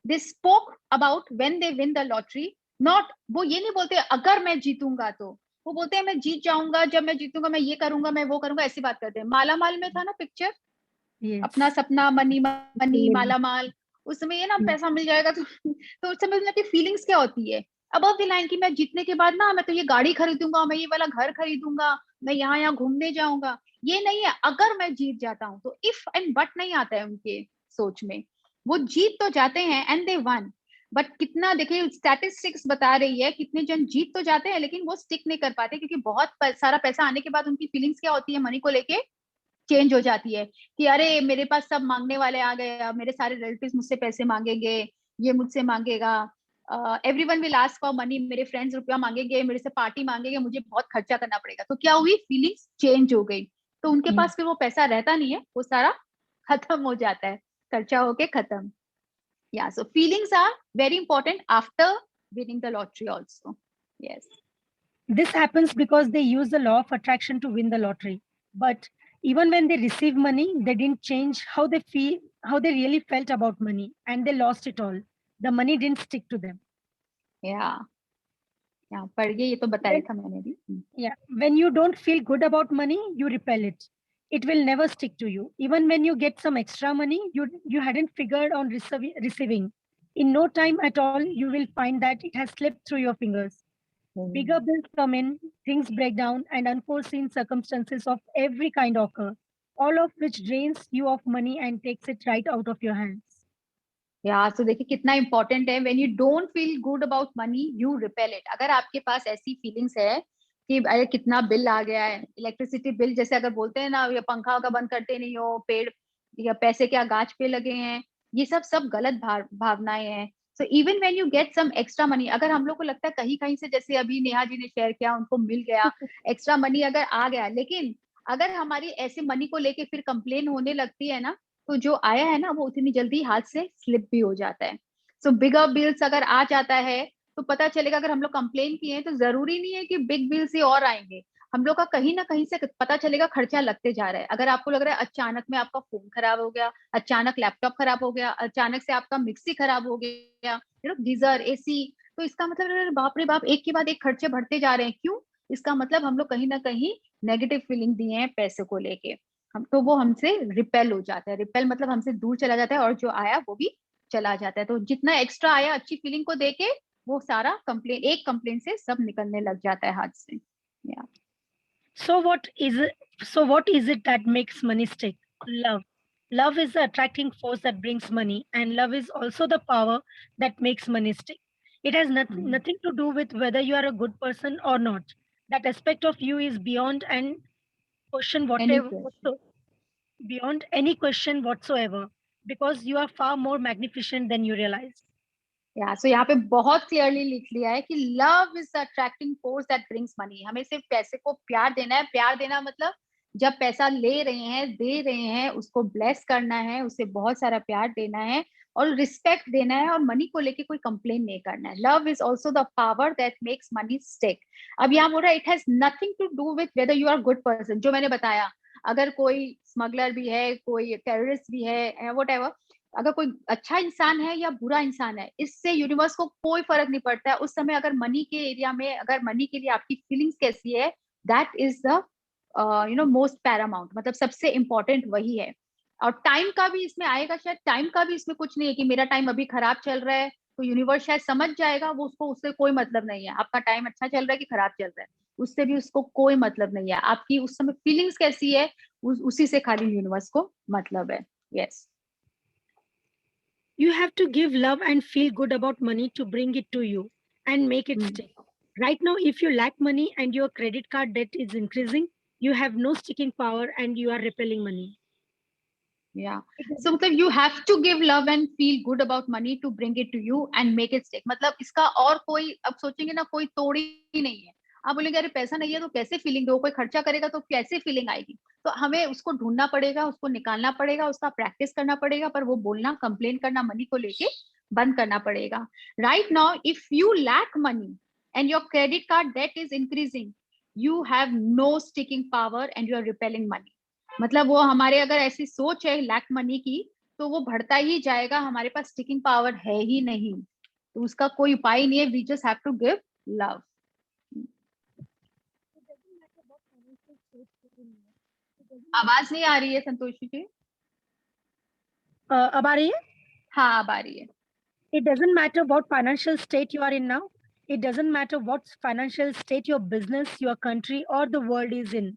They spoke about when they win the lottery, not, वो ये नहीं बोलते अगर मैं जीतूंगा तो, वो बोलते हैं मैं जीत जाऊंगा, जब मैं जीतूंगा मैं ये करूंगा, मैं वो करूंगा, ऐसी बात करते हैं। माला माल में था ना पिक्चर, अपना सपना, मनी मनी माला माल, उस समय ये ना पैसा मिल जाएगा तो उस समय उनकी फीलिंग्स क्या होती है, अबव द लाइन की मैं जीतने के बाद ना मैं तो ये गाड़ी खरीदूंगा, मैं ये वाला घर खरीदूंगा, मैं यहाँ घूमने जाऊंगा। ये नहीं है अगर मैं जीत जाता हूँ तो, इफ एंड बट नहीं आता है उनके सोच में। वो जीत तो जाते हैं एंड दे वन, बट कितना, देखिए स्टैटिस्टिक्स बता रही है कितने जन जीत तो जाते हैं लेकिन वो स्टिक नहीं कर पाते, क्योंकि बहुत सारा पैसा आने के बाद उनकी फीलिंग्स क्या होती है, मनी को लेके चेंज हो जाती है कि अरे मेरे पास सब मांगने वाले आ गए, अब मेरे सारे रिलेटिव्स मुझसे पैसे मांगेंगे, ये मुझसे मांगेगा, everyone will ask for money, मेरे फ्रेंड्स रुपया मांगेंगे, मेरे से पार्टी मांगेंगे, मुझे बहुत खर्चा करना पड़ेगा। तो क्या हुई, फीलिंग्स चेंज हो गई, तो उनके पास फिर वो पैसा रहता नहीं है, वो सारा खत्म हो जाता है, खर्चा होके खत्म। Yeah, so feelings are very important after winning the lottery also. Yes. This happens because they use the law of attraction to win the lottery. But even when they receive money, they didn't change how they feel, how they really felt about money, and they lost it all. The money didn't stick to them. Yeah. Yeah, पढ़िए, ये तो बताया था मैंने भी. Yeah, when you don't feel good about money, you repel it. It will never stick to you. Even when you get some extra money, you hadn't figured on receiving. In no time at all, you will find that it has slipped through your fingers. Bigger bills come in, things break down, and unforeseen circumstances of every kind occur, all of which drains you of money and takes it right out of your hands. Yeah, so देखिए कितना important है, when you don't feel good about money, you repel it. अगर आपके पास ऐसी feelings है कि अरे कितना बिल आ गया है, इलेक्ट्रिसिटी बिल, जैसे अगर बोलते हैं ना, या पंखा का बंद करते नहीं हो, पेड़ या पैसे क्या गाछ पे लगे हैं, ये सब गलत भावनाएं हैं। So even when you get some extra money, अगर हम लोग को लगता है कहीं कहीं से, जैसे अभी नेहा जी ने शेयर किया, उनको मिल गया एक्स्ट्रा मनी अगर आ गया, लेकिन अगर हमारी ऐसे मनी को लेके फिर कंप्लेन होने लगती है ना, तो जो आया है ना वो उतनी जल्दी हाथ से स्लिप भी हो जाता है। सो बिगर बिल्स अगर आ जाता है तो पता चलेगा, अगर हम लोग कंप्लेन किए हैं तो जरूरी नहीं है कि बिग बिल्स ही और आएंगे, हम लोग का कहीं ना कहीं से पता चलेगा खर्चा लगते जा रहा है। अगर आपको लग रहा है अचानक में आपका फोन खराब हो गया, अचानक लैपटॉप खराब हो गया, अचानक से आपका मिक्सी खराब हो गया, गीजर, एसी, तो इसका मतलब बाप रे बाप, एक के बाद एक खर्चे बढ़ते जा रहे हैं। क्यों? इसका मतलब हम लोग कहीं ना कहीं नेगेटिव फीलिंग दिए हैं पैसे को लेके, हम तो वो हमसे रिपेल हो जाता है। रिपेल मतलब हमसे दूर चला जाता है और जो आया वो भी चला जाता है। तो जितना एक्स्ट्रा आया अच्छी फीलिंग को देके, वो सारा कंप्लेन, एक कंप्लेन से सब निकलने लग जाता है हाथ से। Yeah. So what is it that makes money stick? Love. Love is the attracting force that brings money, and love is also the power that makes money stick. It has nothing to do with whether you are a good person or not. That aspect of you is beyond and question whatever, beyond any question whatsoever, because you are far more magnificent than you realize. So यहाँ पे बहुत clearly लिख लिया है कि love is the attracting force that brings money. हमें सिर्फ पैसे को प्यार देना है। प्यार देना मतलब जब पैसा ले रहे हैं, दे रहे हैं, उसको ब्लेस करना है, उसे बहुत सारा प्यार देना है, और रिस्पेक्ट देना है और मनी को लेके कोई कंप्लेन नहीं करना है. Love is also the power that makes money stick. अब यहाँ बोल रहा है it has nothing to do with whether you are good person. जो मैंने बताया, अगर कोई स्मगलर भी है, कोई टेररिस्ट भी है, व्हाटएवर, अगर कोई अच्छा इंसान है या बुरा इंसान है, इससे यूनिवर्स को कोई फर्क नहीं पड़ता है. उस समय अगर मनी के एरिया में, अगर मनी के लिए आपकी फीलिंग्स कैसी है, that is the most Paramount. मतलब सबसे इंपॉर्टेंट वही है. और टाइम का भी इसमें आएगा, शायद टाइम का भी इसमें कुछ नहीं है कि मेरा टाइम अभी खराब चल रहा है तो यूनिवर्स शायद समझ जाएगा, वो उसको, उससे कोई मतलब नहीं है. आपका टाइम अच्छा चल रहा है कि खराब चल रहा है, उससे भी उसको कोई मतलब नहीं है. आपकी उस समय फीलिंग्स कैसी है, उसी से खाली यूनिवर्स को मतलब है. Yes. You have to give love and feel good about money to bring it to you and make it stick. Right now, if you lack money and your credit card debt is increasing, you have no sticking power and you are repelling money. Yeah. So मतलब you have to give love and feel good about money to bring it to you and make it stick. मतलब इसका और कोई, अब सोचेंगे ना, कोई तोड़ ही नहीं है. आप बोलेंगे अरे पैसा नहीं है तो कैसे फीलिंग दो, कोई खर्चा करेगा तो कैसे फीलिंग आएगी. तो हमें उसको ढूंढना पड़ेगा, उसको निकालना पड़ेगा, उसका प्रैक्टिस करना पड़ेगा. पर वो बोलना, कंप्लेन करना मनी को लेके बंद करना पड़ेगा. Right now if you lack money and your credit card debt is increasing, you have no sticking power and you are repelling money. मतलब वो हमारे अगर ऐसी सोच है लैक मनी की, तो वो बढ़ता ही जाएगा. हमारे पास स्टिकिंग पावर है ही नहीं, तो उसका कोई उपाय नहीं है. We just have to give love. आवाज नहीं आ रही है संतोषी जी. अब आ रही है? हाँ, अब आ रही है. It doesn't matter what financial state you are in now. It doesn't matter what financial state your business, your country, or the world is in.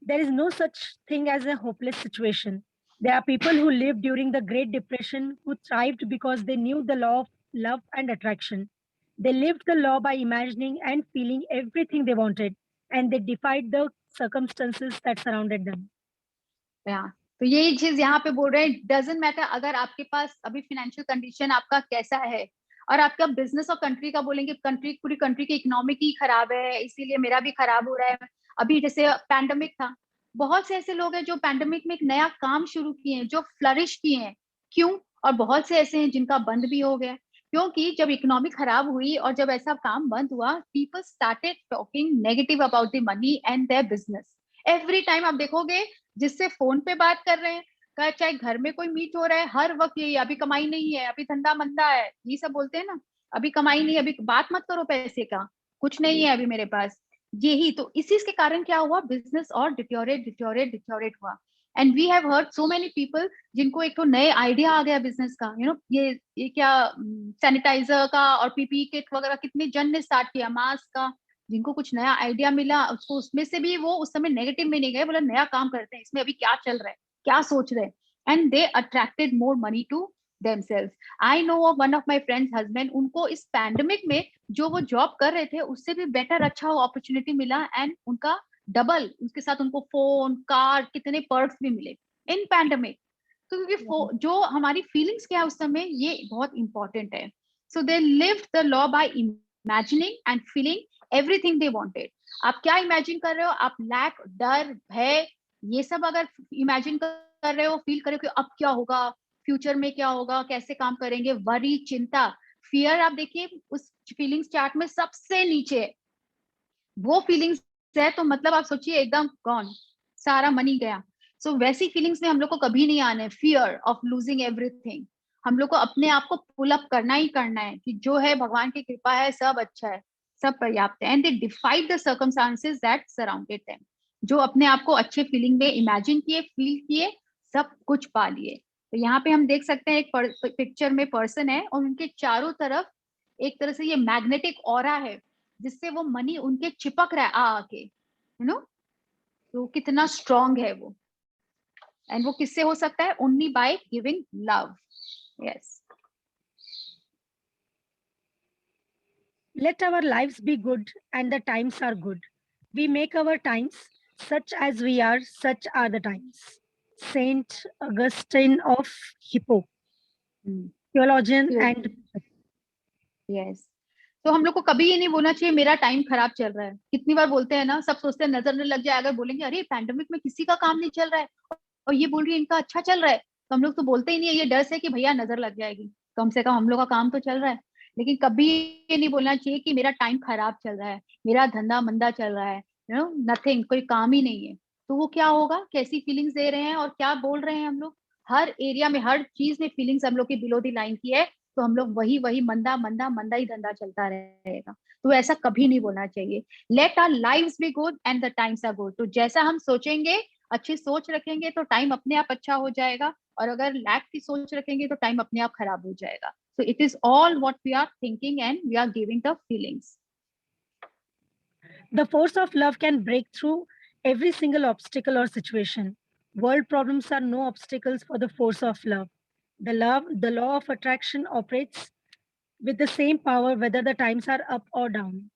There is no such thing as a hopeless situation. There are people who lived during the Great Depression who thrived because they knew the law of love and attraction. They lived the law by imagining and feeling everything they wanted, and they defied the circumstances that surrounded them. Yeah. तो यही चीज यहाँ पे बोल रहे हैं, doesn't matter अगर आपके पास अभी फाइनेंशियल कंडीशन आपका कैसा है, और आपका बिजनेस और कंट्री का बोलेंगे, कंट्री, पूरी कंट्री की इकोनॉमिक ही खराब है, इसीलिए मेरा भी खराब हो रहा है. अभी जैसे पैंडेमिक था, बहुत से ऐसे लोग हैं जो पैंडेमिक में एक नया काम शुरू किए हैं, जो फ्लरिश किए हैं. क्यों? और बहुत से ऐसे हैं जिनका बंद भी हो गया, क्योंकि जब इकोनॉमी खराब हुई और जब ऐसा काम बंद हुआ, people started talking negative about the money and their business. Every time आप देखोगे, जिससे फोन पे बात कर रहे हैं, चाहे घर में कोई मीट हो रहा है, हर वक्त यही, अभी कमाई नहीं है, अभी धंधा मंदा है, ये सब बोलते हैं ना. अभी कमाई नहीं, अभी बात मत करो पैसे का, कुछ नहीं है अभी मेरे पास. यही तो, इसी के कारण क्या हुआ, बिजनेस और डिटोरेट हुआ. And we have heard so many people जिनको एक तो नए आइडिया आ गया बिजनेस का, ये क्या सैनिटाइजर का और पीपी किट वगैरह, कितने जन ने स्टार्ट किया, मास्क का. जिनको कुछ नया आइडिया मिला, उसको उसमें से भी वो उस समय नेगेटिव में नहीं गए, बोला नया काम करते हैं, इसमें अभी क्या चल रहा है, क्या सोच रहे हैं. And they attracted more money to themselves. I know of one of my friends husband, उनको इस पैंडेमिक में जो वो जॉब कर रहे थे उससे भी बेटर अच्छा अपॉर्चुनिटी मिला, एंड उनका डबल, उसके साथ उनको फोन, कार, कितने पर्क्स भी मिले इन पैंडेमिक. तो क्योंकि जो हमारी फीलिंग्स क्या है उस समय, ये बहुत इंपॉर्टेंट है. So they lived the law by imagining and feeling everything they wanted. आप क्या इमेजिन कर रहे हो, आप लैक, डर, भय, ये सब अगर इमेजिन कर रहे हो, फील कर रहे हो कि अब क्या होगा, फ्यूचर में क्या होगा, कैसे काम करेंगे, वरी, चिंता, फियर, आप देखिए उस फीलिंग्स चार्ट में सबसे नीचे वो फीलिंग्स है, तो मतलब आप सोचिए एकदम गॉन, सारा मनी गया. सो वैसी फीलिंग्स में हम लोग को कभी नहीं आना है, फियर ऑफ लूजिंग एवरीथिंग. हम लोग को अपने आप को पुल अप करना ही करना है कि जो है भगवान की कृपा है, सब अच्छा है, सब पर्याप्त है. And they डिफाइड the circumstances that surrounded them. जो अपने आप को अच्छे फीलिंग में इमेजिन किए, फील किए, सब कुछ पा लिए. तो यहाँ पे हम देख सकते हैं एक पिक्चर में पर्सन है और उनके चारों तरफ एक तरह से ये मैग्नेटिक ऑरा है, जिससे वो मनी उनके चिपक रहा है आके, तो कितना स्ट्रॉन्ग है वो. एंड वो किससे हो सकता है, only by giving love. Yes. Let our lives be good and the times are good. We make our times, such as we are, such are the times. Saint Augustine of Hippo, theologian and yes. तो हम लोग को कभी ये नहीं बोलना चाहिए मेरा टाइम खराब चल रहा है. कितनी बार बोलते हैं ना, सब सोचते हैं नजर न लग जाए, अगर बोलेंगे अरे पैंडेमिक में किसी का काम नहीं चल रहा है और ये बोल रही है इनका अच्छा चल रहा है, तो हम लोग तो बोलते ही नहीं है, ये डर से कि भैया नजर लग जाएगी, कम से कम हम लोग का काम तो चल रहा है। लेकिन कभी ये नहीं बोलना चाहिए कि मेरा टाइम खराब चल रहा है, मेरा धंधा मंदा चल रहा है, नथिंग, कोई काम ही नहीं है। तो वो क्या होगा, कैसी फीलिंग्स दे रहे हैं और क्या बोल रहे हैं हम लोग, हर एरिया में हर चीज में फीलिंग्स हम लोग की बिलो दी लाइन की है। तो हम लोग वही वही मंदा मंदा मंदा ही धंधा चलता रहेगा। तो ऐसा कभी नहीं बोलना चाहिए। Let our lives be good and the times are good. तो जैसा हम सोचेंगे, अच्छी सोच रखेंगे, तो टाइम अपने आप अच्छा हो जाएगा। और अगर लैक की सोच रखेंगे तो टाइम अपने आप खराब हो जाएगा। So it is all what we are thinking and we are giving the feelings. The force of love can break through every single obstacle or situation. World problems are no obstacles for the force of love. The law of attraction operates with the same power whether the times are up or down.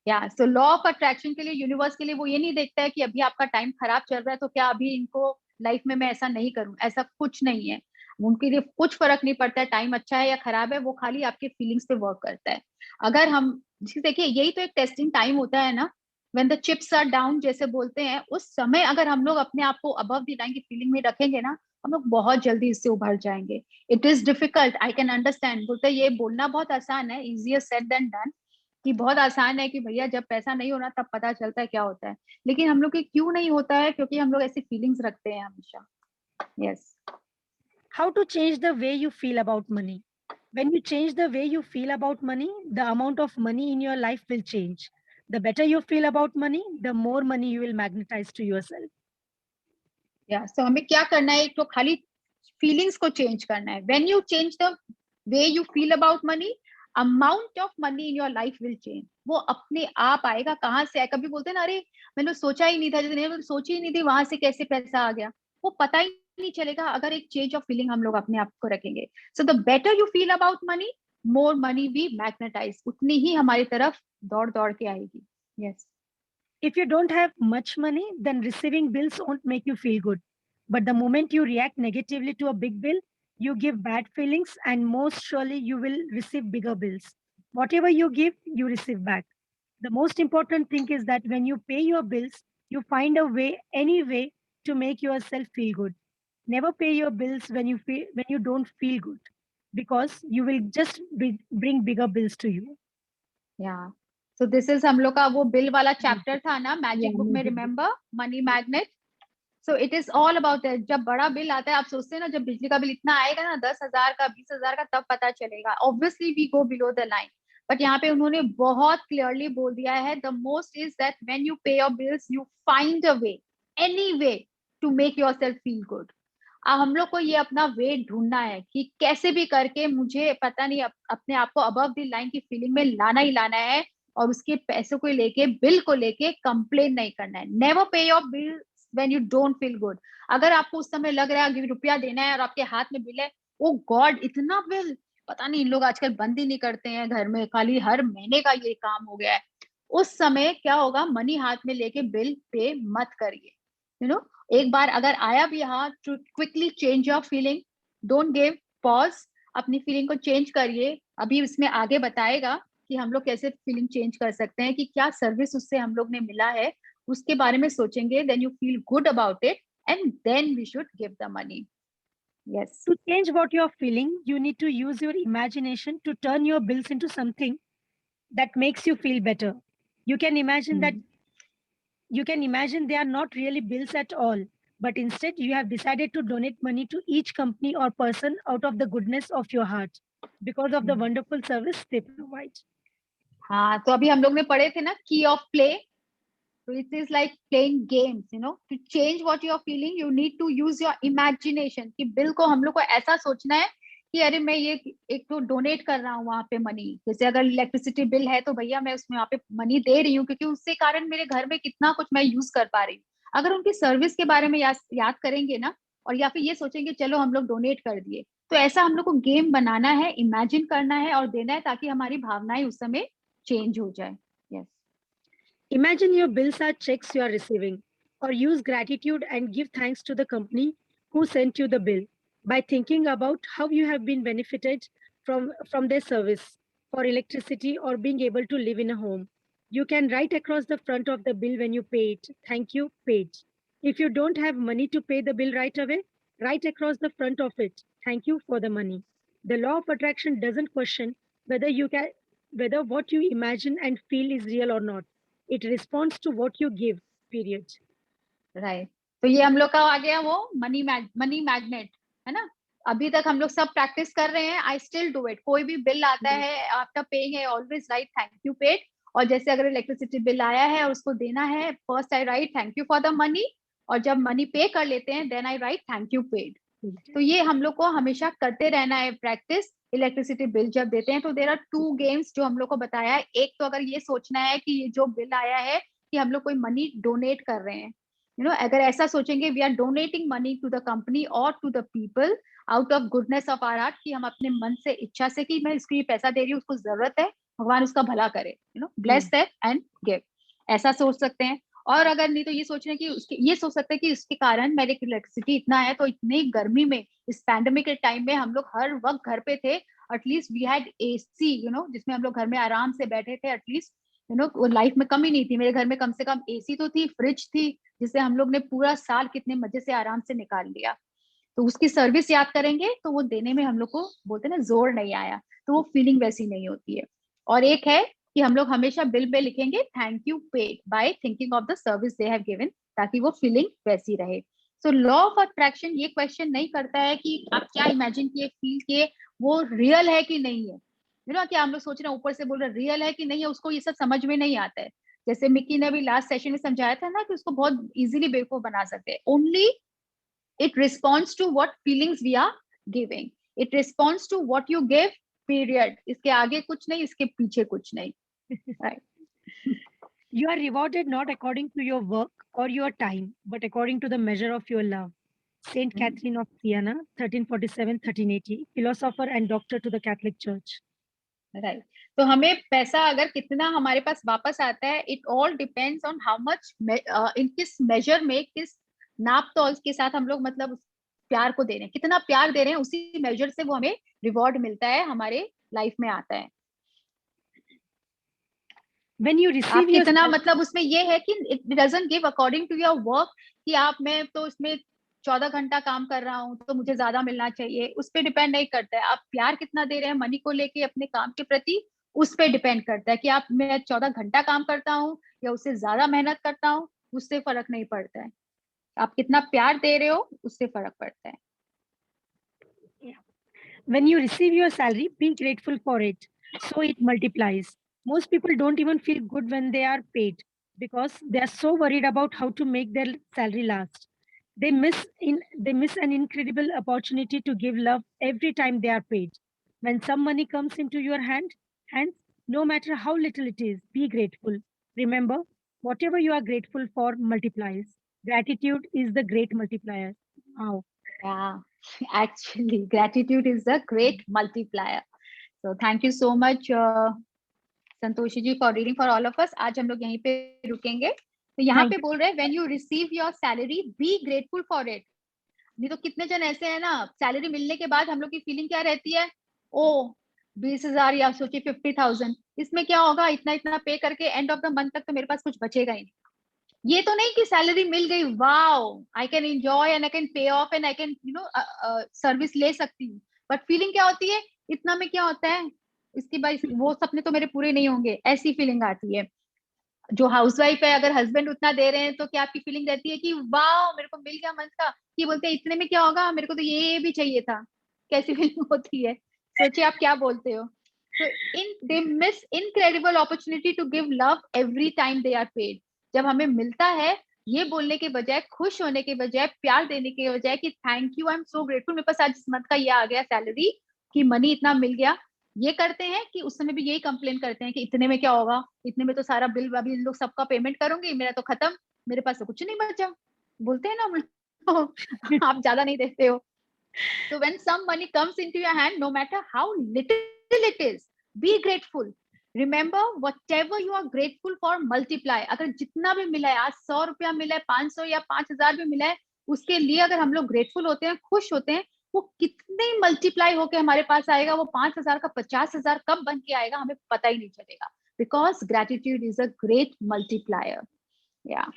Yeah, so law of attraction के लिए, universe के लिए वो ये नहीं देखता है कि अभी आपका टाइम खराब चल रहा है तो क्या अभी इनको लाइफ में मैं ऐसा नहीं करूं, ऐसा कुछ नहीं है। उनके लिए कुछ फर्क नहीं पड़ता है टाइम अच्छा है या खराब है, वो खाली आपके फीलिंग्स पे वर्क करता है। अगर हम देखिए, यही तो एक टेस्टिंग टाइम होता है ना, when the chips are down जैसे बोलते हैं, उस समय अगर हम लोग अपने आप को अबव द लाइन की फीलिंग में रखेंगे ना, हम लोग बहुत जल्दी इससे उभर जाएंगे। It is difficult, I can understand. बोलते ये बोलना बहुत आसान है, इजियर सेड देन डन, कि बहुत आसान है कि भैया जब पैसा नहीं होना तब पता चलता है क्या होता है। लेकिन हम लोग की क्यों नहीं होता है, क्योंकि हम लोग ऐसी फीलिंग्स रखते हैं हमेशा। Yes. How to change the way you feel about money? When you change the way you feel about money, the amount of money in your life will change. The better you feel about money, the more money you will magnetize to yourself. या सो हमें क्या करना है, एक तो खाली feelings को change करना है। When you change the way you feel about money, amount of money in your life will change. वो अपने आप आएगा। कहाँ से आए, कभी बोलते हैं ना, अरे मैंने सोचा ही नहीं था, जैसे सोची ही नहीं थी, वहां से कैसे पैसा आ गया, वो पता ही नहीं चलेगा अगर एक चेंज ऑफ फीलिंग हम लोग अपने आप को रखेंगे। So the better you feel about money, more money we magnetize, उतनी ही हमारी तरफ दौड़ दौड़ के आएगी। Yes. If you don't have much money, then receiving bills won't make you feel good. But the moment you react negatively to a big bill, you give bad feelings, and most surely you will receive bigger bills. Whatever you give, you receive back. The most important thing is that when you pay your bills, you find a way, any way, to make yourself feel good. Never pay your bills when you don't feel good, because you will just bring bigger bills to you. या so this is हम लोग का वो bill वाला chapter था ना magic book में, remember, money magnet. So it is all about that. जब बड़ा बिल आता है, आप सोचते हैं ना, जब बिजली का बिल इतना आएगा ना, 10,000 का, 20,000 का, तब पता चलेगा। Obviously we go below the line. But यहाँ पे उन्होंने बहुत क्लियरली बोल दिया है, the most is that when you pay your bills, you find a way, any way, to make yourself feel good. हम लोग को ये अपना वे ढूंढना है कि कैसे भी करके मुझे पता नहीं अपने आप को अबव द लाइन की फीलिंग में लाना ही लाना है। और उसके पैसों को लेके, बिल को लेके कंप्लेन नहीं करना है। नेवर पे your bill when you don't feel good. अगर आपको उस समय लग रहा है कि रुपया देना है और आपके हाथ में बिल है, ओ गॉड इतना बिल, पता नहीं इन लोग आजकल बंद ही नहीं करते हैं घर में, खाली हर महीने का ये काम हो गया है। उस समय क्या होगा, मनी हाथ में लेके बिल पे मत करिए। एक बार अगर आया भी यहाँ, to quickly change your feeling, don't give pause, अपनी फीलिंग को चेंज करिए। अभी इसमें आगे बताएगा कि हम लोग कैसे फीलिंग चेंज कर सकते हैं, कि क्या सर्विस उससे हम लोग ने मिला है, उसके बारे में सोचेंगे, then you feel good about it, and then we should give the money. Yes. To change what you're feeling, you need to use your imagination to turn your bills into something that makes you feel better. You can imagine that they are not really bills at all, but instead you have decided to donate money to each company or person out of the goodness of your heart because of the wonderful service they provide. हाँ, तो अभी हम लोग ने पढ़े थे ना, की of play. So it is like playing games, to change what you are feeling, you need to use your imagination। कि बिल को हम लोग को ऐसा सोचना है कि अरे मैं ये एक तो डोनेट कर रहा हूँ वहां पे मनी। जैसे अगर इलेक्ट्रिसिटी बिल है तो भैया मैं उसमें वहां पे मनी दे रही हूँ, क्योंकि उससे कारण मेरे घर में कितना कुछ मैं यूज कर पा रही हूँ। अगर उनकी सर्विस के बारे में याद करेंगे ना, और या फिर ये सोचेंगे चलो हम लोग डोनेट कर दिए, तो ऐसा हम लोग को गेम बनाना है, इमेजिन करना है और देना है, ताकि हमारी भावनाएं उस समय चेंज हो जाए। Yes. Imagine your bills are checks you are receiving, or use gratitude and give thanks to the company who sent you the bill by thinking about how you have been benefited from their service for electricity or being able to live in a home. You can write across the front of the bill when you pay it, thank you, paid. If you don't have money to pay the bill right away, Right across the front of it, thank you for the money. The law of attraction doesn't question whether what you imagine and feel is real or not. It responds to what you give, period. Right तो ये हम लोग का आ गया वो money magnet, है ना. अभी तक हम लोग सब प्रैक्टिस कर रहे हैं. I still do it. कोई भी बिल आता है आफ्टर पेइंग है always right thank you paid. और जैसे अगर इलेक्ट्रिसिटी बिल आया है और उसको देना है, first I write thank you for the money. और जब मनी पे कर लेते हैं then I write thank you paid. तो ये हम लोग को हमेशा करते रहना है प्रैक्टिस. इलेक्ट्रिसिटी बिल जब देते हैं तो देयर आर 2 गेम्स जो हम लोग को बताया है. एक तो अगर ये सोचना है कि ये जो बिल आया है कि हम लोग कोई मनी डोनेट कर रहे हैं, अगर ऐसा सोचेंगे we are donating money to the company और to the people out of goodness of our heart, कि हम अपने मन से इच्छा से कि मैं इसको ये पैसा दे रही हूँ, उसको जरूरत है, भगवान उसका भला करे, ब्लेस दैट एंड गिव. ऐसा सोच सकते हैं. और अगर नहीं तो ये सोच रहे हैं कि ये सोच सकते हैं कि इसके कारण मेरे इलेक्ट्रिसिटी इतना है, तो इतनी गर्मी में इस पैंडेमिक के टाइम में हम लोग हर वक्त घर पे थे, एटलीस्ट वी हैड AC, जिसमें हम लोग घर में आराम से बैठे थे. एटलीस्ट लाइफ में कमी नहीं थी. मेरे घर में कम से कम AC तो थी, फ्रिज थी, जिससे हम लोग ने पूरा साल कितने मजे से आराम से निकाल लिया. तो उसकी सर्विस याद करेंगे तो वो देने में हम लोग को बोलते हैं ना जोर नहीं आया, तो वो फीलिंग वैसी नहीं होती है. और एक है कि हम लोग हमेशा बिल पे लिखेंगे thank you paid by thinking of the service they have given, ताकि वो फीलिंग वैसी रहे. सो लॉ ऑफ अट्रैक्शन ये क्वेश्चन नहीं करता है कि आप क्या इमेजिन किए, फील किए, वो रियल है कि नहीं है. क्या हम लोग सोच रहे हैं ऊपर से बोल रहे रियल है कि नहीं है, उसको ये सब समझ में नहीं आता है. जैसे मिक्की ने भी लास्ट सेशन में समझाया था ना कि उसको बहुत इजीली बेवकूफ बना सकते हैं. Only it responds to what feelings we are giving. It responds to what you give, period. इसके आगे कुछ नहीं, इसके पीछे कुछ नहीं. Right. You are rewarded not according to your work or your time, but according to the measure of your love. Saint Catherine of Siena, 1347-1380, philosopher and doctor to the Catholic Church. Right. तो हमें पैसा अगर कितना हमारे पास वापस आता है, it all depends on how much in किस measure में, किस नाप तौल के साथ हम लोग मतलब प्यार को दे रहे हैं, कितना प्यार दे रहे हैं, उसी मेजर से वो हमें रिवॉर्ड मिलता है, हमारे लाइफ में आता है. When you receive आप कितना मतलब उसमें ये है कि it doesn't give according to your work, कि आप मैं तो इसमें 14 घंटा काम कर रहा हूँ तो मुझे ज्यादा मिलना चाहिए, उस पर डिपेंड नहीं करता है. आप प्यार कितना दे रहे हैं मनी को लेके अपने काम के प्रति, उस पर डिपेंड करता है कि आप मैं 14 घंटा काम करता हूँ या उससे ज्यादा मेहनत करता हूँ, उससे फर्क नहीं पड़ता है. आप कितना प्यार दे रहे हो उससे फर्क पड़ता है. When you receive your salary, be grateful for it, so it multiplies. Most people don't even feel good when they are paid because they are so worried about how to make their salary last. They miss an incredible opportunity to give love every time they are paid. When some money comes into your hands, no matter how little it is, be grateful. Remember, whatever you are grateful for multiplies. Gratitude is the great multiplier. Wow. Yeah, actually, gratitude is the great multiplier. So thank you so much, Santoshi ji, for reading for all of us. आज हम लोग यहीं पे रुकेंगे. तो यहाँ पे बोल रहे हैं when you receive your salary, be grateful for it. नहीं तो कितने जन ऐसे हैं ना, सैलरी मिलने के बाद हम लोग की फीलिंग क्या रहती है, ओ 20,000 या सोचिए 50,000, इसमें क्या होगा, इतना इतना पे करके एंड ऑफ द मंथ तक तो मेरे पास कुछ बचेगा ही नहीं. ये तो नहीं कि सैलरी मिल गई, wow I can enjoy and I can pay of and I can service ले सकती हूँ, बट फीलिंग क्या होती है, इतना में क्या होता है, इसके बाद वो सपने तो मेरे पूरे नहीं होंगे, ऐसी फीलिंग आती है. जो हाउसवाइफ है, अगर हस्बैंड उतना दे रहे हैं तो क्या आपकी फीलिंग रहती है कि वाओ मेरे को मिल गया मंथ का, ये बोलते हैं इतने में क्या होगा, मेरे को तो ये भी चाहिए था. कैसी फीलिंग होती है, सोचिए आप क्या बोलते हो. So they miss incredible opportunity to give love every time they are paid. जब हमें मिलता है, ये बोलने के बजाय, खुश होने के बजाय, प्यार देने के बजाय कि thank you, I am so grateful, मेरे पास आज इस मंथ का ये आ गया सैलरी, कि मनी इतना मिल गया, ये करते हैं कि उस समय भी यही कंप्लेन करते हैं कि इतने में क्या होगा, इतने में तो सारा बिल अभी इन लोग सबका पेमेंट करूंगी, मेरा तो खत्म, मेरे पास तो कुछ नहीं बचा, बोलते हैं ना आप ज्यादा नहीं देते हो. So when some money comes into your hand, no matter how little it is, be grateful. Remember, whatever you are grateful for, multiply. अगर जितना भी मिला है, आज 100 रुपया मिला है, 500 या 5,000 भी मिला है, उसके लिए अगर हम लोग ग्रेटफुल होते हैं, खुश होते हैं, वो कितने मल्टीप्लाई होके हमारे पास आएगा, वो 5,000 का 50,000 कब बन के आएगा, हमें पता ही नहीं चलेगा. Because gratitude is a great multiplier. Yeah.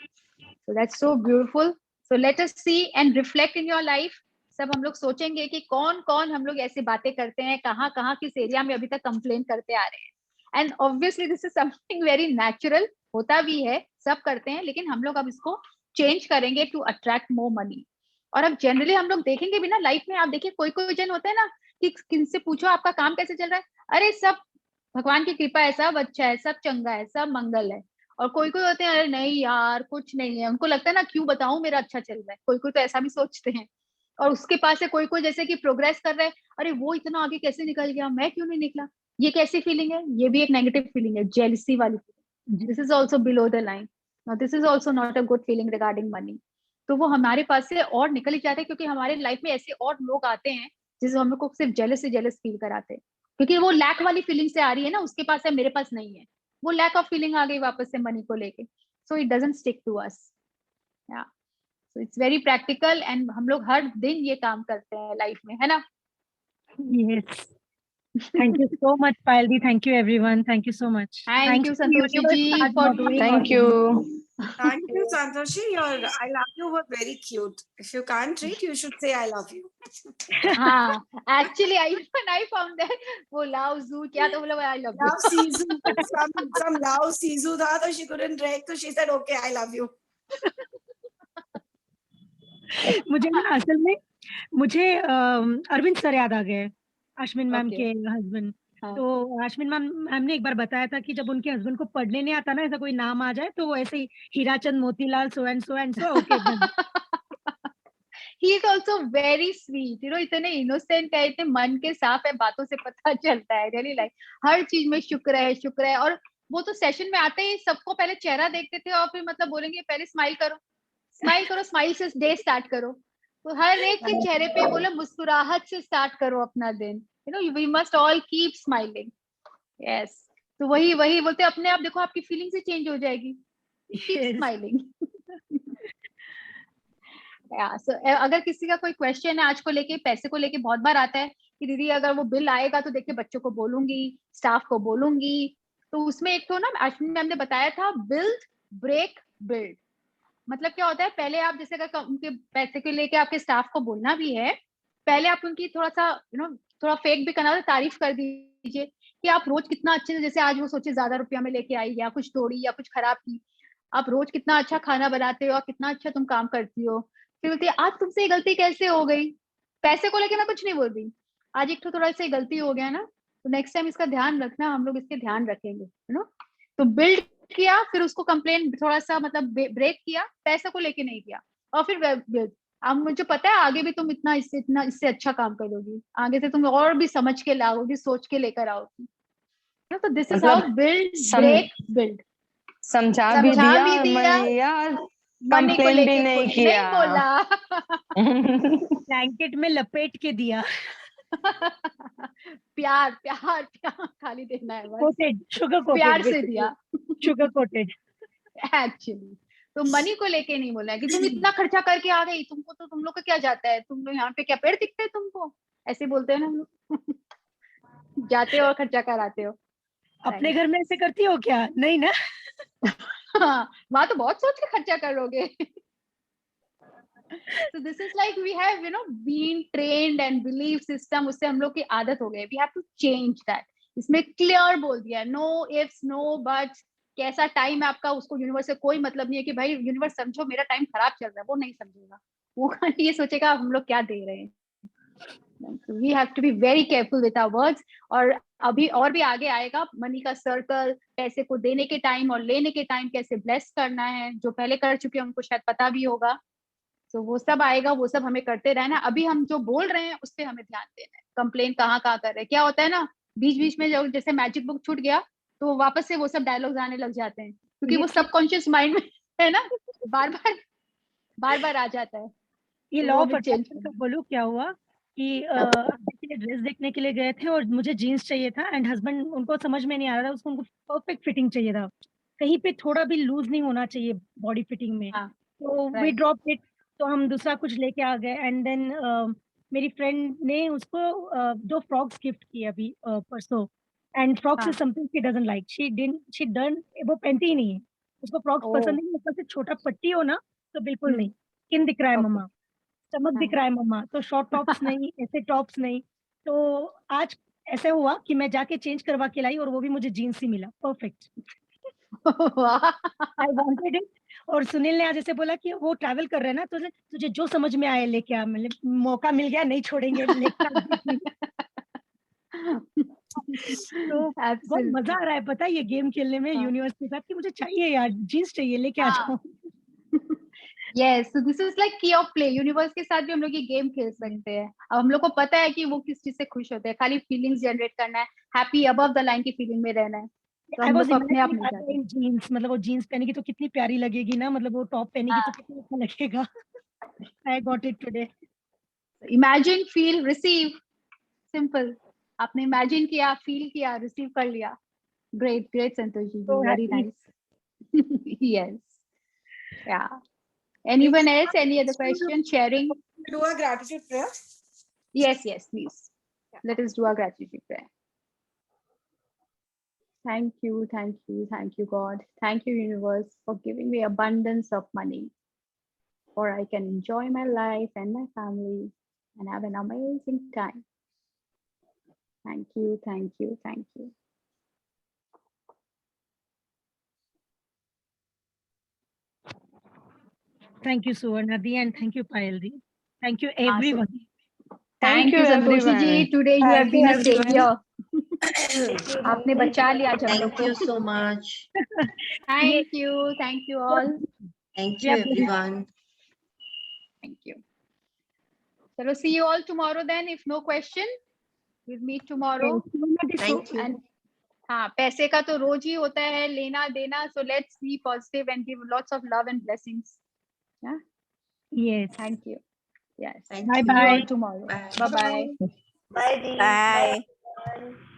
So that's so beautiful. So let us see and reflect in your life. सब हम लोग सोचेंगे कि कौन कौन हम लोग ऐसी बातें करते हैं, कहाँ कहाँ किस एरिया में अभी तक कंप्लेन करते आ रहे हैं। And obviously this is something very natural, होता भी है, सब करते हैं, लेकिन हम लोग अब इसको चेंज करेंगे टू अट्रैक्ट मोर मनी। और अब जनरली हम लोग देखेंगे भी ना लाइफ में, आप देखिए कोई कोई जन होता है ना कि किनसे पूछो आपका काम कैसे चल रहा है, अरे सब भगवान की कृपा है, सब अच्छा है, सब चंगा है, सब मंगल है। और कोई कोई होते हैं अरे नहीं यार कुछ नहीं है, उनको लगता है ना क्यों बताऊं मेरा अच्छा चल रहा है, कोई कोई तो ऐसा भी सोचते हैं। और उसके पास है कोई कोई जैसे कि प्रोग्रेस कर रहा है, अरे वो इतना आगे कैसे निकल गया, मैं क्यों नहीं निकला। ये कैसी फीलिंग है, ये भी एक नेगेटिव फीलिंग है, जेलसी वाली feeling. This is also below the line, this is also not a good feeling regarding money. तो वो हमारे पास से और निकल ही जाते हैं, क्योंकि हमारे लाइफ में ऐसे और लोग आते हैं जिसे हम लोग को सिर्फ जेलस से जेलस फील कराते हैं, क्योंकि वो लैक वाली फीलिंग से आ रही है ना, उसके पास है मेरे पास नहीं है, वो लैक ऑफ फीलिंग आ गई वापस से मनी को लेके। So it doesn't stick to us. या so it's very practical, and हम लोग हर दिन ये काम करते हैं लाइफ में, है ना। Yes. Thank you so much, Payaldi. Thank you, everyone. Thank you so much. Thank Thank you you, Santoshi Universe, ji for for moderating Thank all you. this. Thank you, Santoshi. Your I love you were very cute. If you can't read, you should say I love you. हाँ actually I found that वो love जू क्या तो बोला I love Love Sisu. Some love Sisu था तो she couldn't read, so she said okay I love you. मुझे ना असल में मुझे अरविंद सर याद आ गए, अश्विन मैम Okay. के हस्बैंड। हाँ। तो अश्विन मैम ने एक बार बताया था कि जब उनके हस्बैंड को पढ़ने नहीं आता ना, ऐसा कोई नाम आ जाए तो वो ऐसे ही Hirachand Motilal so and so okay done. He is also very sweet, you know, इतने इनोसेंट है, इतने मन के साफ है, बातों से पता चलता है रियली लाइक हर चीज में शुक्र है। और वो तो सेशन में आते ही सबको पहले चेहरा देखते थे और फिर मतलब बोलेंगे पहले स्माइल करो, स्माइल से डे स्टार्ट करो। तो हर एक के चेहरे पे बोले मुस्कुराहट से स्टार्ट करो अपना दिन, you know we must all keep smiling. Yes, तो वही वही बोलते अपने आप देखो आपकी फीलिंग से चेंज हो जाएगी, कीप Yes. स्माइलिंग। So, अगर किसी का कोई क्वेश्चन है आज को लेके, पैसे को लेके बहुत बार आता है कि दीदी अगर वो बिल आएगा तो देखिए बच्चों को बोलूंगी, स्टाफ को बोलूंगी। तो उसमें एक तो ना अश्विनी मैम ने बताया था बिल्ड ब्रेक बिल्ड। मतलब क्या होता है, पहले आप जैसे अगर उनके पैसे को लेके आपके स्टाफ को बोलना भी है, पहले आप उनकी थोड़ा सा यू नो थोड़ा फेक भी करना, तारीफ कर दीजिए कि आप रोज कितना अच्छे से, जैसे आज वो सोचे ज्यादा रुपया में लेके आई या कुछ तोड़ी या कुछ खराब की, आप रोज कितना अच्छा खाना बनाते हो और कितना अच्छा तुम काम करती हो। फिर बोलती है आज तुमसे ये गलती कैसे हो गई। पैसे को लेके मैं कुछ नहीं बोल रही, आज एक तो थोड़ा सा गलती हो गया ना, तो नेक्स्ट टाइम इसका ध्यान रखना, हम लोग इसके ध्यान रखेंगे, यू नो। तो बिल्ड किया, फिर उसको कंप्लेन थोड़ा सा मतलब ब्रेक किया, पैसे को लेके नहीं किया, और फिर बिल्ड। अब मुझे पता है आगे भी तुम इतना इससे अच्छा काम करोगी, आगे से तुम और भी समझ के लाओगी, सोच के लेकर आओगी। तो this is how build break build. समझा भी दिया मनी को कंप्लेन भी लेके नहीं कुछ किया। नहीं बोला। ब्लैंकेट में लपेट के दिया। प्यार प्यार प्यार खाली देना है बस, कोटेड, शुगर कोटेड, प्यार से दिया शुगर कोटेड। एक्चुअली। तो मनी को लेके नहीं बोला है कि तुम इतना खर्चा करके आ गई, तुमको तो तुम लोग का क्या जाता है, तुम लोग यहाँ पे क्या पेड़ दिखते हैं तुमको, ऐसे बोलते हैं ना हम लोग। जाते हो और खर्चा कराते हो। अपने घर में ऐसे करती हो क्या? नहीं ना। हाँ, वहां तो बहुत सोच के खर्चा करोगे। So this is like we have been trained and belief system, उससे हम लोग की आदत हो गई। We have to change that. इसमें क्लियर बोल दिया, नो इफ्स नो बट्स, कैसा टाइम है आपका उसको यूनिवर्स से कोई मतलब नहीं है कि भाई यूनिवर्स समझो मेरा टाइम खराब चल रहा है, वो नहीं समझेगा। वो ये सोचेगा हम लोग क्या दे रहे हैं। We have to be very careful with our words। और अभी और भी आगे आएगा मनी का सर्कल, पैसे को देने के टाइम और लेने के टाइम कैसे ब्लेस करना है, जो पहले कर चुके हैं उनको शायद पता भी होगा। तो वो सब आएगा, वो सब हमें करते रहना। अभी हम जो बोल रहे हैं उस पर हमें ध्यान देना है। कंप्लेन कहाँ कर रहे हैं, क्या होता है ना बीच बीच में जैसे मैजिक बुक छूट गया तो वापस से वो सब डायलॉग्स आने लग जाते हैं, क्योंकि वो सबकॉन्शियस माइंड में है ना, बार बार आ जाता है। ये तो लॉ वो ऑफ भी चेंज अट्रैक्शन का बोलूं क्या हुआ कि ड्रेस देखने के लिए गए थे और मुझे जीन्स चाहिए था, एंड हस्बैंड उनको समझ में नहीं आ रहा था, उसको उनको परफेक्ट फिटिंग चाहिए था, कहीं पे थोड़ा भी लूज नहीं होना चाहिए बॉडी फिटिंग में। तो वी ड्रॉप इट, तो हम दूसरा कुछ लेके आ गए। एंड देन मेरी फ्रेंड ने उसको 2 फ्रॉक्स गिफ्ट किए अभी परसों, and frocks is something she doesn't like, she done वो पहनती ही नहीं है, उसको फ्रॉक्स पसंद नहीं, ऊपर से छोटा पट्टी हो ना तो बिल्कुल नहीं, स्किन दिख रहा है मम्मा। चमक दिख रहा है मम्मा, तो शॉर्ट टॉप्स नहीं, ऐसे टॉप्स नहीं। तो आज ऐसे हुआ कि मैं जाके चेंज करवा के लाई और वो भी मुझे जीन्स ही मिला, परफेक्ट। I wanted it. और सुनील ने आज ऐसे बोला कि वो ट्रैवल कर रहे हैं ना, तो तुझे जो समझ में आए लेके आ, मतलब मौका मिल गया, नहीं छोड़ेंगे, लेके आ। तो बहुत मजा आ रहा है पता है ये गेम खेलने में यूनिवर्स के साथ, कि मुझे चाहिए यार, जीन्स चाहिए, लेके आ जाओ। Yes, so this is like key of play. Universe के साथ भी हम लोग ये गेम खेल सकते हैं। अब हम लोग को पता है कि वो किस चीज से खुश होते हैं, खाली फीलिंग्स जनरेट करना है, हैप्पी अबव द लाइन की फीलिंग में रहना है, तो हम लोग को अपने आप मिल जाता है। जीन्स, मतलब वो जीन्स पहनेगी तो कितनी प्यारी लगेगी ना, मतलब वो टॉप पहनेगी तो कितना अच्छा लगेगा। I got it today. Imagine, feel, receive, simple. आपने इमेजिन किया, फील किया, रिसीव कर लिया। Great, great Santosh ji, very nice. Yes, या anyone else, any other question, sharing? Do a gratitude prayer. Yes, please. Let us do a gratitude prayer. Thank you, God. Thank you, universe, for giving me abundance of money, or I can enjoy my life and my family and have an amazing time. Thank you. Thank you, Suvarnadi, and thank you, Payaldi. Thank you, everyone. Thank you, Santoshi ji. Today you have been a savior. आपने बचा लिया जब लोग को। Thank you so much. Thank you all. Thank you everyone. Thank you. Chalo, see you all tomorrow then. If no question, we'll meet tomorrow. Thank you. And हाँ, पैसे का तो रोज ही होता है लेना देना, so let's be positive and give lots of love and blessings. Yeah. Yes. Thank you. Yes. Thank Bye you. bye. See you all tomorrow. Bye bye. Bye. Bye.